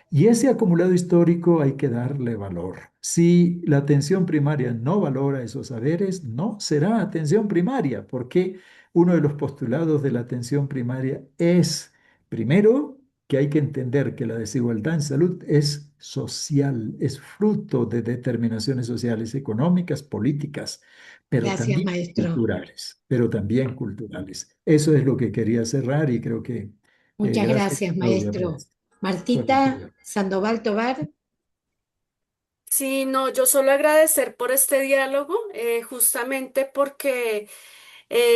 [SPEAKER 1] Y ese acumulado histórico hay que darle valor. Si la atención primaria no valora esos saberes, no será atención primaria, porque uno de los postulados de la atención primaria es, primero, que hay que entender que la desigualdad en salud es social, es fruto de determinaciones sociales, económicas, políticas,
[SPEAKER 2] Gracias, maestro.
[SPEAKER 1] pero también culturales. Eso es lo que quería cerrar y creo que
[SPEAKER 2] Muchas
[SPEAKER 1] gracias,
[SPEAKER 2] gracias,
[SPEAKER 1] Claudia,
[SPEAKER 2] maestro.
[SPEAKER 1] por la
[SPEAKER 2] Martita
[SPEAKER 1] palabra.
[SPEAKER 2] Sandoval Tovar.
[SPEAKER 4] Sí, no, yo solo agradecer por este diálogo, justamente porque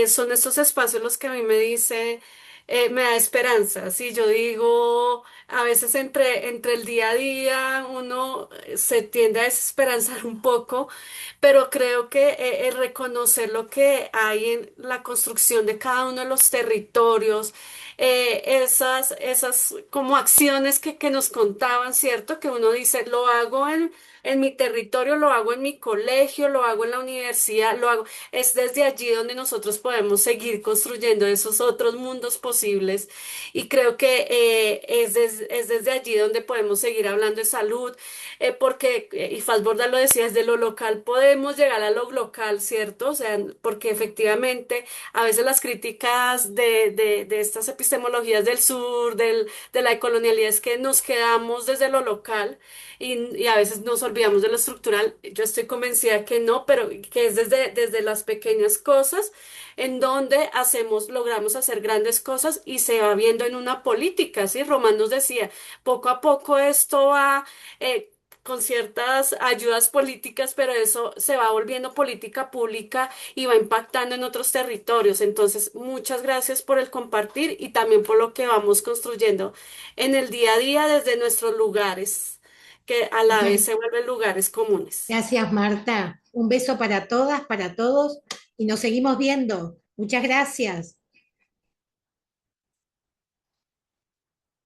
[SPEAKER 4] son estos espacios los que a mí me dice me da esperanza. Sí, yo digo, a veces entre el día a día uno se tiende a desesperanzar un poco, pero creo que el reconocer lo que hay en la construcción de cada uno de los territorios, esas como acciones que nos contaban, ¿cierto? Que uno dice, lo hago en mi territorio, lo hago en mi colegio, lo hago en la universidad, lo hago. Es desde allí donde nosotros podemos seguir construyendo esos otros mundos posibles y creo que es desde allí donde podemos seguir hablando de salud, porque, y Falborda lo decía, desde lo local podemos llegar a lo global, ¿cierto? O sea, porque efectivamente a veces las críticas de estas epistemologías del sur, de la colonialidad, es que nos quedamos desde lo local y a veces nos olvidamos de lo estructural. Yo estoy convencida que no, pero que es desde las pequeñas cosas en donde logramos hacer grandes cosas y se va viendo en una política, ¿sí? Román nos decía, poco a poco esto va con ciertas ayudas políticas, pero eso se va volviendo política pública y va impactando en otros territorios. Entonces, muchas gracias por el compartir y también por lo que vamos construyendo en el día a día desde nuestros lugares, que a la vez se vuelven lugares comunes.
[SPEAKER 2] Gracias, Marta. Un beso para todas, para todos, y nos seguimos viendo. Muchas gracias.